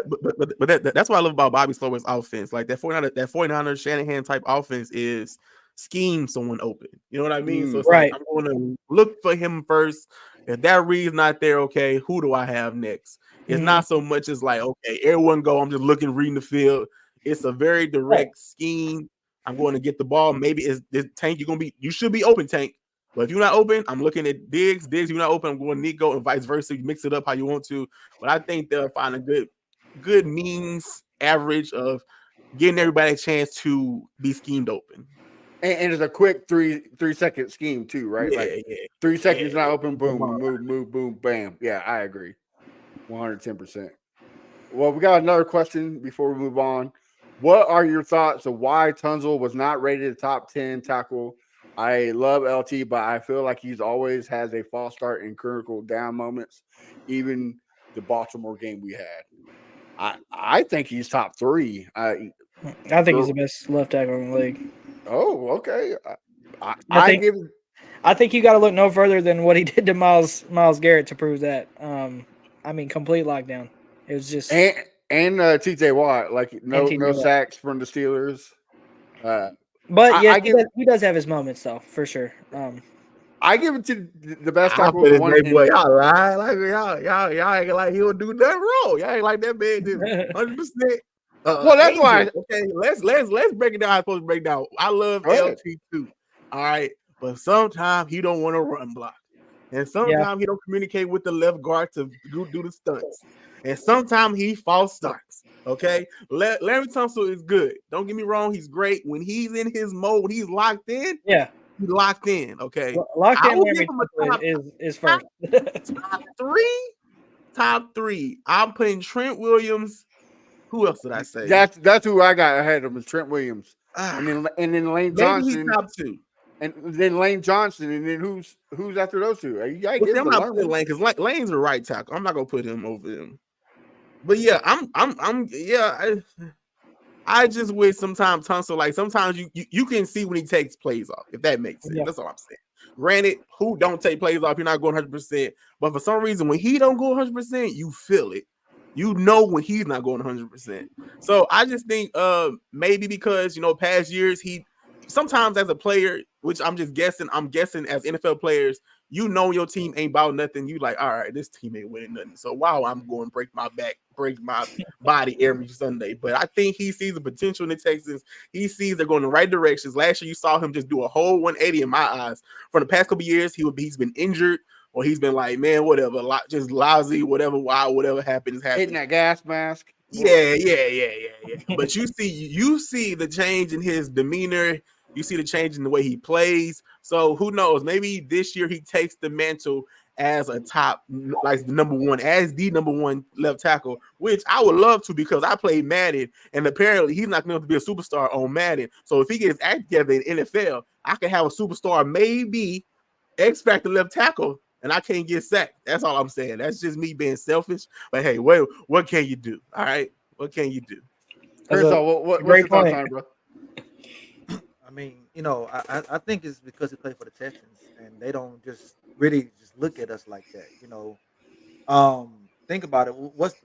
But that's what I love about Bobby Slowick's offense. Like that 49ers Shanahan type offense is scheme someone open. You know what I mean? So it's
right.
like I'm going to look for him first. If that read's not there, okay, who do I have next? It's not so much as like, okay, everyone go. I'm just reading the field. It's a very direct scheme. I'm going to get the ball. Maybe it's this Tank. You should be open, Tank. But if you're not open, I'm looking at Diggs. Diggs, you're not open, I'm going Nico, and vice versa. You mix it up how you want to. But I think they'll find a good means average of getting everybody a chance to be schemed open.
And it's a quick 3-second scheme too, right?
Yeah,
like
yeah.
3 seconds not open, boom, move, boom, bam. Yeah, I agree. 110%. Well, we got another question before we move on. What are your thoughts of why Tunzel was not rated a top 10 tackle? I love LT, but I feel like he's always has a false start in critical down moments, even the Baltimore game we had. I think he's top 3.
I think he's the best left tackle in the league.
Oh, okay.
I think you got to look no further than what he did to Myles Garrett to prove that. I mean, complete lockdown. It was just
and TJ Watt, like no sacks from the Steelers.
But yeah, he does have his moments though, for sure.
I give it to the best tackle.
Boy, y'all lie, like y'all ain't like he'll do nothing wrong. Y'all ain't like that man did 100%.
Well, that's why.
Okay, let's break it down. I'm supposed to break down. I love LT too. All right, but sometimes he don't want to run block, and sometimes he don't communicate with the left guard to do the stunts, and sometimes he false starts. Okay, Larry Tunsil is good. Don't get me wrong; he's great when he's in his mode. He's locked in.
Yeah,
he's locked in. Okay,
locked in. Is first.
Top three. I'm putting Trent Williams. Who else did I say?
That's who I got ahead of him, is Trent Williams, and then Lane Johnson.
Maybe he's top 2,
and then Lane Johnson, and then who's after those two? I'm
not putting Lane because Lane's a right tackle. I'm not gonna put him over him. But yeah, I just wish sometimes Tunsil, like sometimes you can see when he takes plays off, if that makes sense. That's all I'm saying. Granted, who don't take plays off, you're not going 100%. But for some reason, when he don't go 100%, you feel it. You know when he's not going 100%. So I just think maybe because, past years, he sometimes as a player, which I'm guessing as NFL players, you know your team ain't about nothing. You like, all right, this team ain't winning nothing. So wow, I'm going to break my back, break my body every Sunday. But I think he sees the potential in the Texans. He sees they're going in the right directions. Last year, you saw him just do a whole 180 in my eyes. For the past couple of years, he's been injured, or he's been like, man, whatever, just lousy, whatever, wild, whatever happens.
Hitting that gas mask.
Yeah. But you see the change in his demeanor. You see the change in the way he plays. So who knows? Maybe this year he takes the mantle as a top, like the number one left tackle, which I would love to because I played Madden, and apparently he's not going to be a superstar on Madden. So if he gets act together in NFL, I can have a superstar, maybe X Factor left tackle, and I can't get sacked. That's all I'm saying. That's just me being selfish. But hey, what can you do? All right, what can you do?
What's your
great
thoughts
point.
on it, bro?
I mean, I think it's because he played for the Texans, and they don't just really just look at us like that. Think about it. What's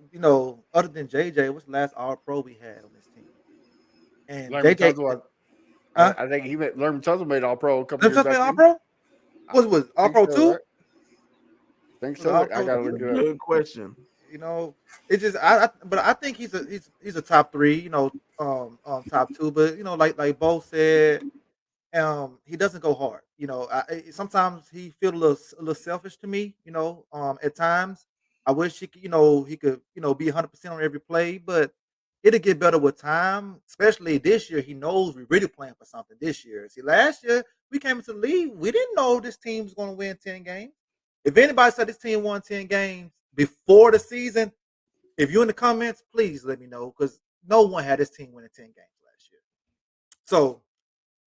other than JJ, what's the last All Pro we had on this team? And
Lerman
JJ,
Tunsil,
huh?
I think Lerman Tunsil made All Pro a couple
Them
years
made
back.
All Pro? What was All
Think
Pro
so,
2?
right? Think
Was
so.
All
I
Pro
gotta
2?
look it up.
Good question.
It's just but I think he's a top 3, top 2. But like Bo said, he doesn't go hard. Sometimes he feels a little selfish to me. At times I wish he could, be 100% on every play, but it'll get better with time. Especially this year, he knows we're really playing for something this year. See, last year we came into the league, we didn't know this team was going to win 10 games. If anybody said this team won 10 games before the season, if you're in the comments, please let me know, because no one had this team winning 10 games last year. So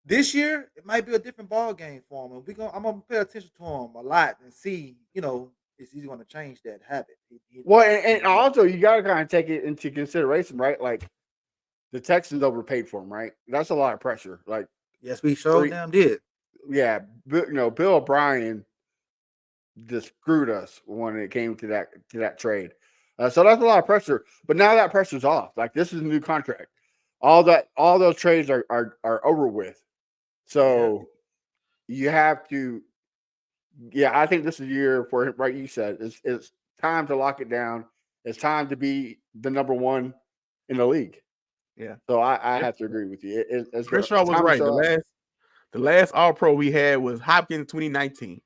this year, it might be a different ball game for him, and I'm gonna pay attention to him a lot and see, is he going to change that habit?
Well, and also you gotta kind of take it into consideration, right? Like the Texans overpaid for him, right? That's a lot of pressure. Like,
yes, we showed them did.
yeah, Bill O'Brien just screwed us when it came to that trade. So that's a lot of pressure. But now that pressure's off. Like, this is a new contract. All those trades are over with. So you have to. Yeah, I think this is a year for him. Right, you said it's time to lock it down. It's time to be the number one in the league.
Yeah.
So I have to agree with you. It's
Kershaw was
time to
right.
show up.
The last All Pro we had was Hopkins 2019.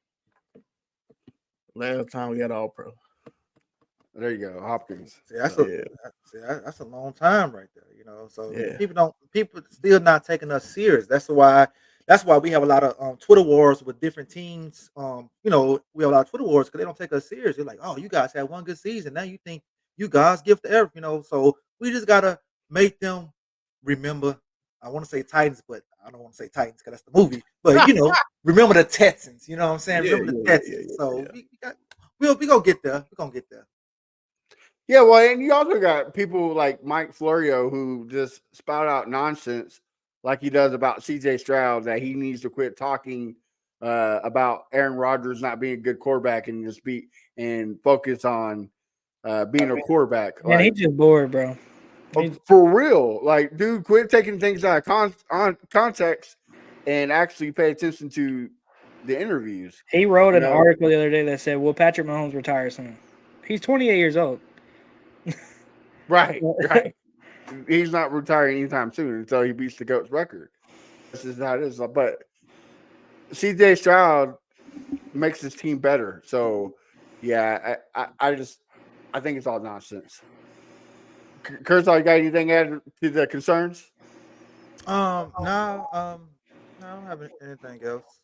Last time we had All Pro.
There you go, Hopkins.
See, that's a long time right there. So
Yeah.
people still not taking us serious. That's why we have a lot of Twitter wars with different teams. We have a lot of Twitter wars because they don't take us serious. They're like, oh, you guys had one good season. Now you think you guys give the air, So we just gotta make them remember. I want to say Titans, but I don't want to say Titans because that's the movie. But remember the Texans. You know what I'm saying? Remember the Texans. So we gonna get there. We're gonna get there.
Yeah, well, and you also got people like Mike Florio who just spout out nonsense like he does about CJ Stroud, that he needs to quit talking about Aaron Rodgers not being a good quarterback and just focus on being a quarterback.
Man, he's just bored, bro.
For real. Like, dude, quit taking things out of context and actually pay attention to the interviews.
He wrote an article the other day that said, "Will Patrick Mahomes retire soon?" He's 28 years old.
Right. He's not retiring anytime soon until he beats the GOAT's record. This is how it is. But CJ Stroud makes his team better. So, yeah, I think it's all nonsense. Kershaw, you got anything added to the concerns?
No, I don't have anything else.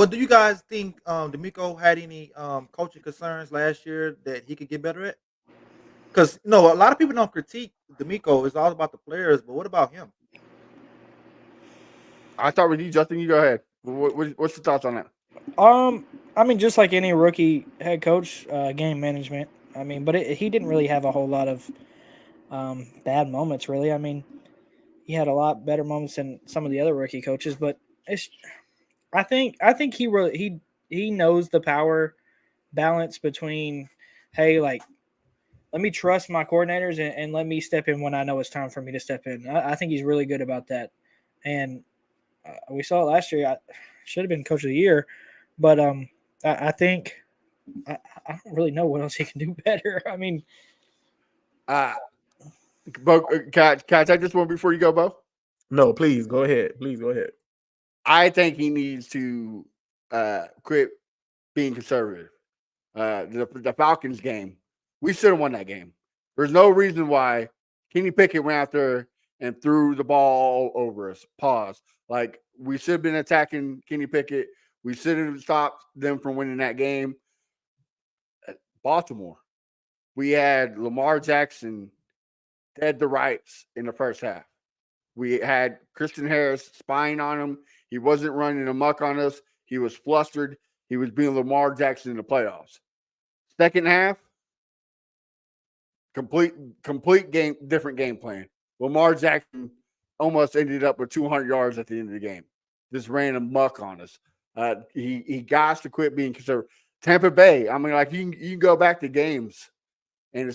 Do you guys think D'Amico had any coaching concerns last year that he could get better at? Because a lot of people don't critique D'Amico. It's all about the players, but what about him?
I start with you, Justin. You go ahead. What's your thoughts on that?
I mean, just like any rookie head coach, game management. I mean, but he didn't really have a whole lot of bad moments, really. I mean, he had a lot better moments than some of the other rookie coaches, but I think he knows the power balance between, hey, like, let me trust my coordinators and let me step in when I know it's time for me to step in. I think he's really good about that, and we saw it last year. should have been coach of the year. But I think I don't really know what else he can do better. I mean,
Bo, can I take this one before you go, Bo?
No, please go ahead. Please go ahead.
I think he needs to quit being conservative. The Falcons game, we should have won that game. There's no reason why Kenny Pickett went out there and threw the ball all over us. Pause. Like, we should have been attacking Kenny Pickett. We should have stopped them from winning that game. Baltimore, we had Lamar Jackson dead to rights in the first half. We had Christian Harris spying on him. He wasn't running amok on us. He was flustered. He was being Lamar Jackson in the playoffs. Second half, complete game, different game plan. Lamar Jackson almost ended up with 200 yards at the end of the game. Just ran amok on us. He got to quit being conservative. Tampa Bay, I mean, like, you can go back to games, and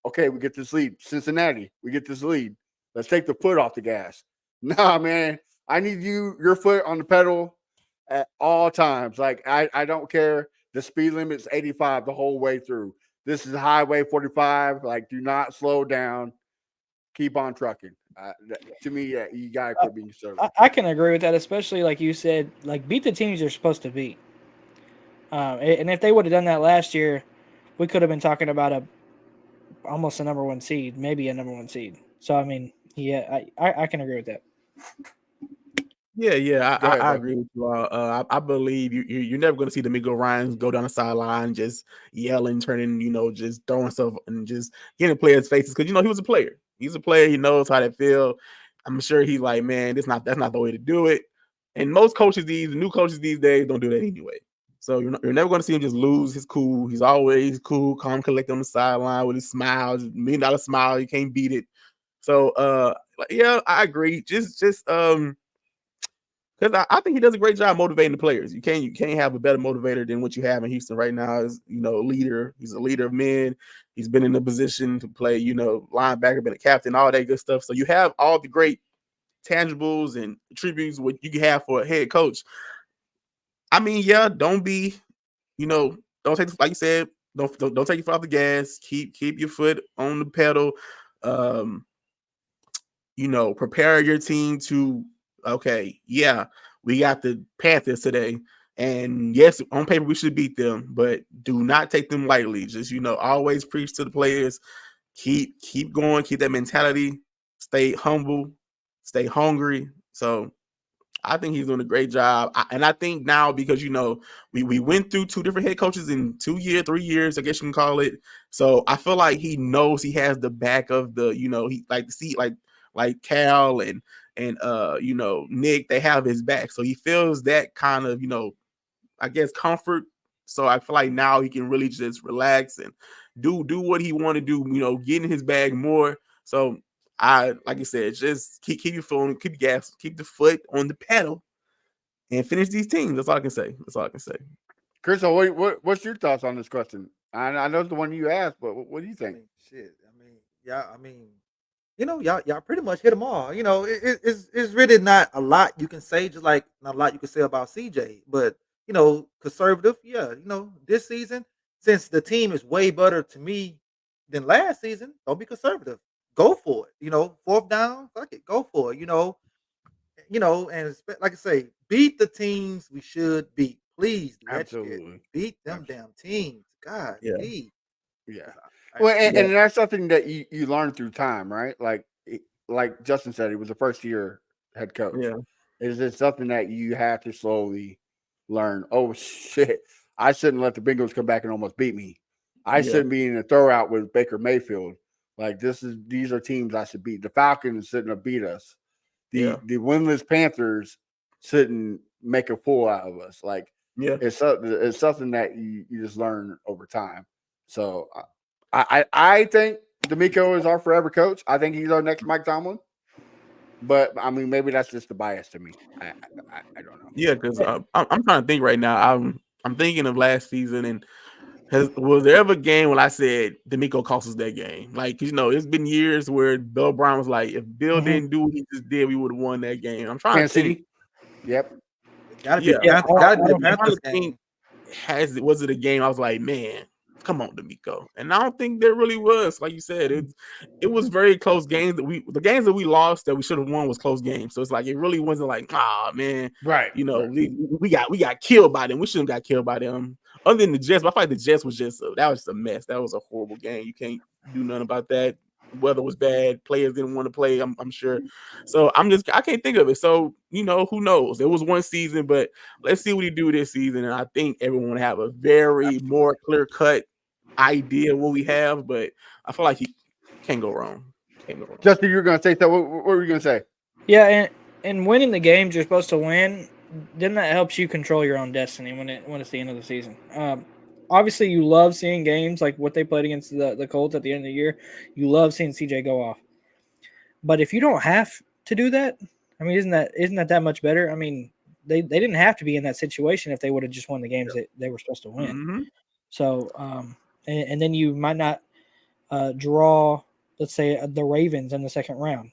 okay, we get this lead. Cincinnati, we get this lead. Let's take the foot off the gas. Nah, man, I need your foot on the pedal at all times. Like, I don't care. The speed limit's 85 the whole way through. This is Highway 45. Like, do not slow down. Keep on trucking. To me, you got to quit being conservative.
I can agree with that, especially like you said, like, beat the teams you're supposed to beat. And if they would have done that last year, we could have been talking about almost a number one seed, maybe a number one seed. So, I mean, yeah, I can agree with that.
Yeah,
Go ahead,
I
bro.
agree with you all. I believe you're never going to see D'Amico Ryans go down the sideline just yelling, turning, just throwing stuff and just getting players' faces, because he was a player. He's a player. He knows how that feel. I'm sure he's like, man, that's not the way to do it. And most coaches, the new coaches these days, don't do that anyway. So you're never going to see him just lose his cool. He's always cool, calm, collected on the sideline with his smile, $1 million smile. You can't beat it. So yeah, I agree. Just because I think he does a great job motivating the players. You can't have a better motivator than what you have in Houston right now. Is leader. He's a leader of men. He's been in the position to play, linebacker, been a captain, all that good stuff. So you have all the great tangibles and attributes what you can have for a head coach. I mean, yeah, don't be, don't take, like you said, don't take your foot off the gas. Keep your foot on the pedal. Prepare your team to. Okay, yeah, we got the Panthers today, and yes, on paper we should beat them, but do not take them lightly. Just always preach to the players. Keep going. Keep that mentality. Stay humble. Stay hungry. So I think he's doing a great job, and I think now because we went through 2 different head coaches in 2 years, 3 years, I guess you can call it. So I feel like he knows he has the back of the he like to see like Cal and Nick, they have his back. So he feels that kind of, I guess, comfort. So I feel like now he can really just relax and do what he want to do, get in his bag more. So like I said, just keep your phone, keep your gas, keep the foot on the pedal and finish these teams. That's all I can say.
Chris, what's your thoughts on this question? I know it's the one you asked, but what do you think?
Y'all pretty much hit them all. It's really not a lot you can say, just like not a lot you can say about CJ. But conservative, yeah. This season, since the team is way better to me than last season, don't be conservative. Go for it. Fourth down, fuck it, go for it. And like I say, beat the teams we should beat. Please,
Absolutely.
beat them damn teams. God,
Yeah.
please.
Yeah. Well, and that's something that you learn through time, right? Like Justin said, he was a first-year head coach.
Yeah.
Is it something that you have to slowly learn? Oh, shit. I shouldn't let the Bengals come back and almost beat me. I shouldn't be in a throwout with Baker Mayfield. Like, these are teams I should beat. The Falcons shouldn't have beat us. The winless Panthers shouldn't make a fool out of us. Like, it's something that you just learn over time. So I think D'Amico is our forever coach. I think he's our next Mike Tomlin. But I mean, maybe that's just a bias to me. I don't know.
Yeah, because I'm trying to think right now. I'm thinking of last season, and was there ever a game when I said D'Amico cost us that game? Like, it's been years where Bill Brown was like, if Bill didn't do what he just did, we would have won that game. I'm trying
Kansas
to think.
City. Yep.
Gotta be
Yeah.
the Panthers, gotta be the
I'm trying
Panthers
to think,
game.
was it a game I was like, man, come on, D'Amico. And I don't think there really was. Like you said, it was very close games the games that we lost that we should have won was close games. So it's like it really wasn't like, man,
Right.
we got killed by them. We shouldn't got killed by them. Other than the Jets, but I feel like the Jets was just that was just a mess. That was a horrible game. You can't do nothing about that. Weather was bad. Players didn't want to play. I'm sure. So I can't think of it. So who knows? It was one season, but let's see what he do this season. And I think everyone will have a very more clear cut idea of what we have. But I feel like he can't go wrong.
Justin, you were going to say that. What were you going to say?
Yeah, and winning the games you're supposed to win, then that helps you control your own destiny when it's the end of the season. Obviously, you love seeing games like what they played against the Colts at the end of the year. You love seeing CJ go off. But if you don't have to do that, I mean, isn't that much better? I mean, they didn't have to be in that situation if they would have just won the games that they were supposed to win.
Mm-hmm.
So, and then you might not draw, let's say, the Ravens in the second round.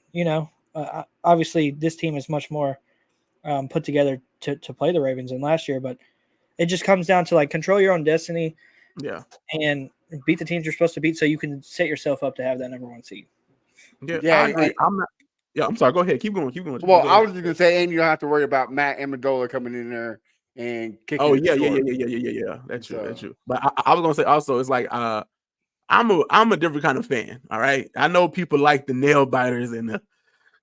Obviously, this team is much more put together to play the Ravens than last year, but it just comes down to like control your own destiny, and beat the teams you're supposed to beat, so you can set yourself up to have that number one seed.
Yeah, I agree. I'm sorry. Go ahead. Keep going.
Well, I was just gonna say, and you don't have to worry about Matt Amendola coming in there and kicking.
Oh yeah. That's true. But I was gonna say also, it's like I'm a different kind of fan. All right, I know people like the nail biters and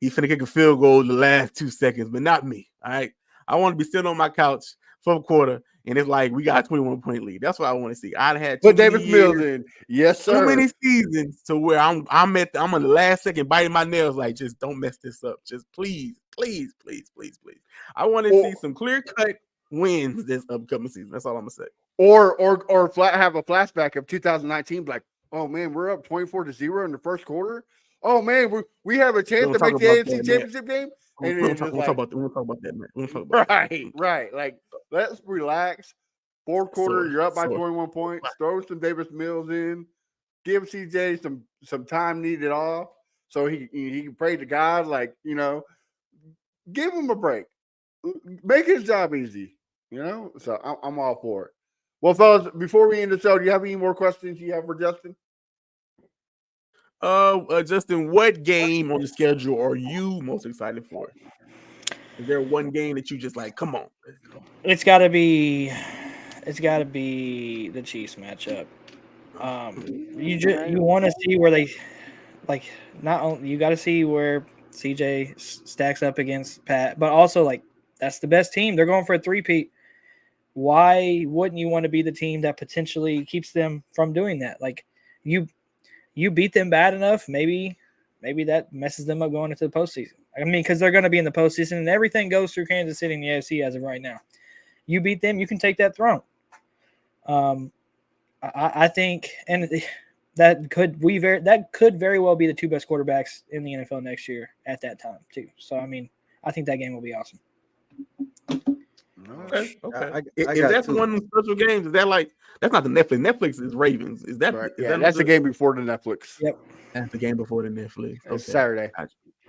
he finna kick a field goal in the last 2 seconds, but not me. All right, I want to be sitting on my couch for a quarter, and it's like we got a 21-point lead. That's what I want to see. I'd had
put Davis Mills in, yes sir.
Too many seasons to where I'm on the last second biting my nails, like just don't mess this up. Just please. I want to see some clear cut wins this upcoming season. That's all I'm gonna say.
Or have a flashback of 2019, like, oh man, we're up 24-0 in the first quarter. Oh man, we have a chance to make the AFC Championship game. And
we'll talk about that, man.
Right. Like, let's relax. Fourth quarter, you're up by 21 points. Throw some Davis Mills in. Give CJ some time needed off so he can pray to God. Like, give him a break. Make his job easy. So I'm all for it. Well, fellas, before we end the show, do you have any more questions you have for Justin?
Justin, what game on the schedule are you most excited for? Is there one game that you just like, come on?
It's got to be the Chiefs matchup. You want to see where they not only you got to see where CJ stacks up against Pat, but also like that's the best team. They're going for a three-peat. Why wouldn't you want to be the team that potentially keeps them from doing that? Like you beat them bad enough, maybe that messes them up going into the postseason. I mean, because they're going to be in the postseason, and everything goes through Kansas City in the AFC as of right now. You beat them, you can take that throne. I think, and that could very well be the two best quarterbacks in the NFL next year at that time too. So I mean, I think that game will be awesome.
Okay. Is that one of the special games? Is that like that's not the Netflix? Netflix is Ravens. Is that?
Right. That's the game before the Netflix.
Yep.
That's the game before the Netflix.
It's Saturday.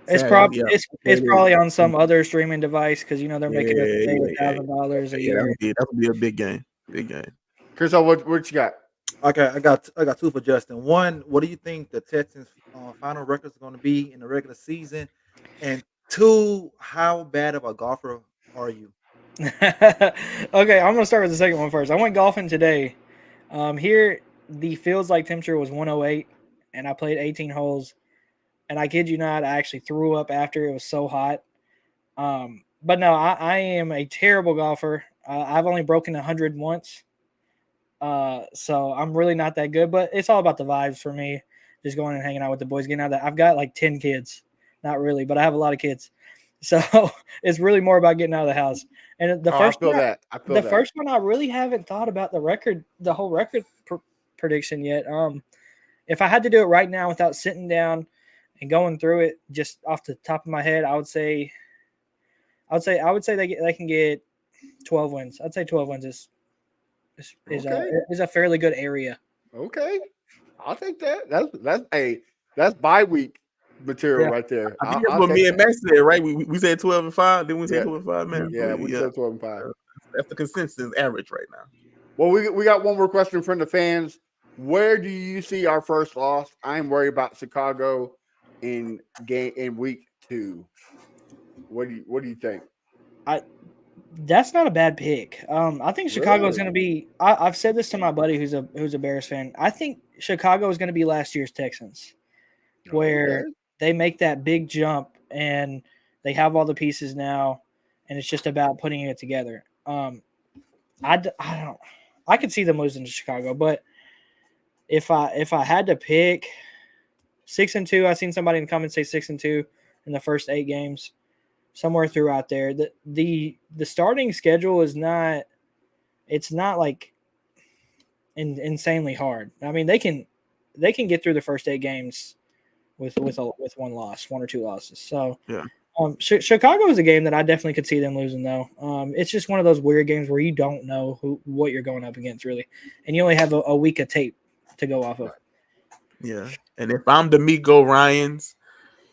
It's probably on some other streaming device because they're making it $1,000 a year.
That would be a big game.
Chris, what you got?
Okay, I got two for Justin. One, what do you think the Texans' final records are going to be in the regular season? And two, how bad of a golfer are you?
Okay, I'm gonna start with the second one first. I went golfing today. Here the feels like temperature was 108, and I played 18 holes. And I kid you not, I actually threw up after. It was so hot. But no, I am a terrible golfer. I've only broken 100 once. So I'm really not that good. But it's all about the vibes for me. Just going and hanging out with the boys, getting out of that. I've got like 10 kids. Not really, but I have a lot of kids. So it's really more about getting out of the house. And the first one, I really haven't thought about the whole record prediction yet. If I had to do it right now without sitting down and going through it just off the top of my head, I would say they can get 12 wins. I'd say 12 wins is a fairly good area.
Okay, I'll take that. That's bye week material
Yeah.
right there.
I think that's what me and Matt said, right? We said 12-5. Then we said
Yeah.
12-5, man.
Yeah, we said 12-5.
That's the consensus average right now.
Well, we got one more question from the fans. Where do you see our first loss? I'm worried about Chicago in week 2. What do you think?
That's not a bad pick. I think Chicago is
Really?
going to be. I've said this to my buddy who's a Bears fan. I think Chicago is going to be last year's Texans, where
Okay.
they make that big jump and they have all the pieces now, and it's just about putting it together. I don't. I could see them losing to Chicago, but if I had to pick 6-2, I seen somebody in the comments say 6-2 in the first 8 games. Somewhere throughout there. The starting schedule is not. It's not like insanely hard. I mean, they can get through the first 8 games with one loss, 1 or 2 losses. So
yeah,
Chicago is a game that I definitely could see them losing though. It's just one of those weird games where you don't know what you're going up against really, and you only have a week of tape to go off of.
yeah. And if I'm D'Amico Ryans,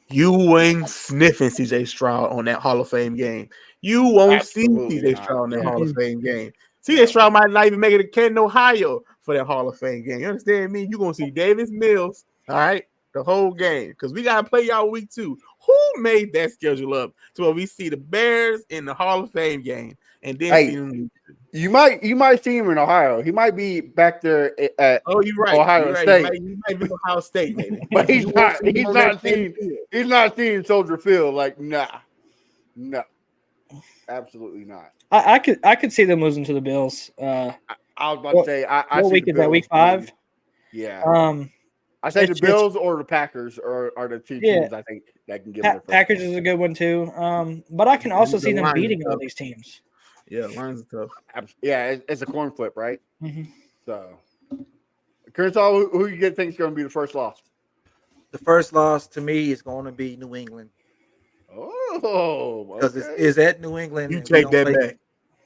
you ain't sniffing CJ Stroud on that Hall of Fame game. You won't
Absolutely
see CJ
not.
Stroud on that
Yeah.
Hall of Fame game. CJ Stroud might not even make it to Canton, Ohio for that Hall of Fame game. You understand me? You're going to see Davis Mills, all right, the whole game because we got to play y'all week 2. Who made that schedule up to where we see the Bears in the Hall of Fame game and then see them?
You might see him in Ohio. He might be back there at
you're right.
Ohio
You're right.
State.
You might be Ohio State, maybe.
But he's
You
not.
won't see him on that same field.
He's not seeing Soldier Field. Like, no, absolutely not.
I could see them losing to the Bills.
I was about to say. I
what
see
week
the
is that?
Bills
Week 5.
Yeah. I said the
it's
Bills or the Packers are the two teams I think that can give them their first
Packers
one.
is a good one too. But I can also
The
see them
Lions
beating
are
all
tough.
these teams.
Yeah, Lions are tough.
Yeah, it's a coin flip, right?
Mm-hmm.
So, Kershaw, who you think is going to be the first loss?
The first loss to me is going to be New England
Oh,
because
okay.
it's at New England.
You
and
take that back.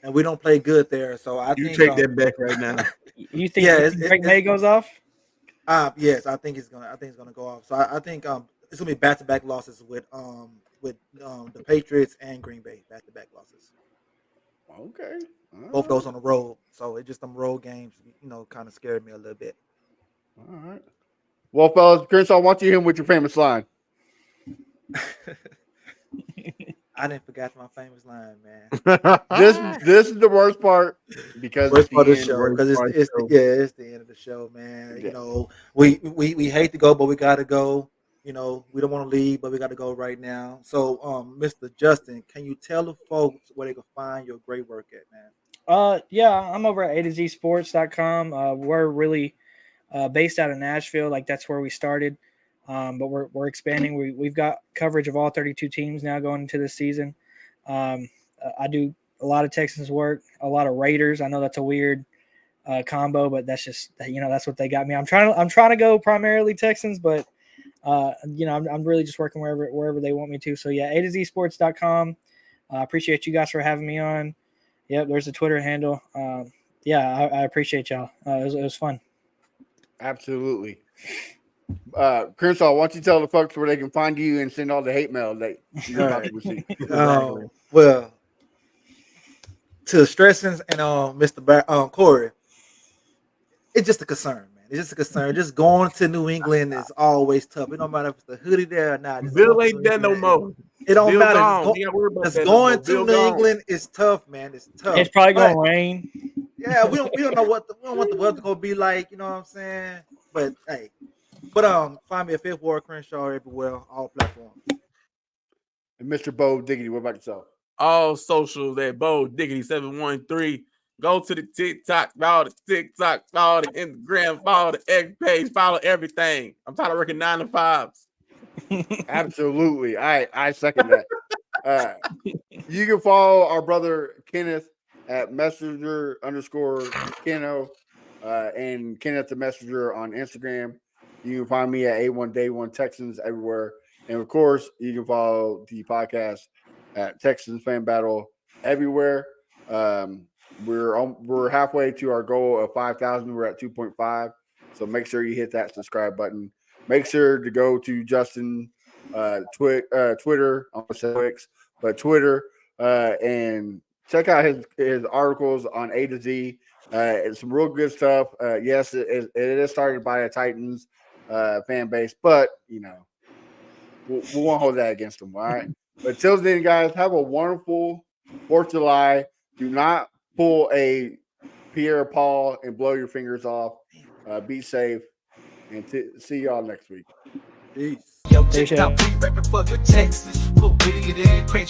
and we don't play good there. So I
You
think
take that back right now.
You think Drake May goes off?
Yes, I think it's gonna go off. So I think it's gonna be back-to-back losses with the Patriots and Green Bay, back-to-back losses.
Okay.
Both those on the road. So it's just them road games, kind of scared me a little bit.
All right. Well, fellas, Kershaw, I want you to hit him with your famous line.
I didn't forget my famous line, man.
This is the worst part because
Worst part of the
end.
show because it's the end of the show, man.
Yeah.
We hate to go, but we got to go. We don't want to leave, but we got to go right now. So, Mr. Justin, can you tell the folks where they can find your great work at, man?
Yeah, I'm over at A2ZSports.com. We're really based out of Nashville, like that's where we started. But we're expanding. We've got coverage of all 32 teams now going into this season. I do a lot of Texans work, a lot of Raiders. I know that's a weird combo, but that's just that's what they got me. I'm trying to go primarily Texans, but I'm really just working wherever they want me to. So yeah, A2ZSports.com. I appreciate you guys for having me on. Yep, there's a Twitter handle. I appreciate y'all. It was fun.
Absolutely. Kershaw, why don't you tell the folks where they can find you and send all the hate mail that you're about to receive?
Well, to Stressens and Mr. Corey, it's just a concern, man. It's just a concern. Just going to New England is always tough. It don't matter if it's the hoodie there or not.
Bill ain't there no more.
It don't
Bill
matter.
Just
going to New England is tough, man. It's tough.
It's probably gonna rain.
Yeah, we don't know what the weather gonna be like. You know what I'm saying? But hey, find me at Fifth Ward Crenshaw everywhere, all platforms.
And Mr. Bo Diggity, what about yourself?
All socials at Bo Diggity 713. Go to the TikTok, follow the TikTok, follow the Instagram, follow the X page, follow everything. I'm tired of working 9 to 5s.
Absolutely. I second that. You can follow our brother Kenneth at Messenger_Keno and Kenneth the Messenger on Instagram. You can find me at A1Day1 Texans everywhere. And of course, you can follow the podcast at Texans Fan Battle everywhere. We're halfway to our goal of 5,000. We're at 2.5. So make sure you hit that subscribe button. Make sure to go to Justin Twitter, I want to say Twix, but Twitter, and check out his articles on A to Z. It's some real good stuff. Yes, it is started by a Titans fan base, but we won't hold that against them. All right. But till then, guys, have a wonderful 4th of July. Do not pull a Pierre Paul and blow your fingers off. Be safe, and see y'all next week.
Peace.
Yo, check it out, we reppin' for the Texans. Put Willie in,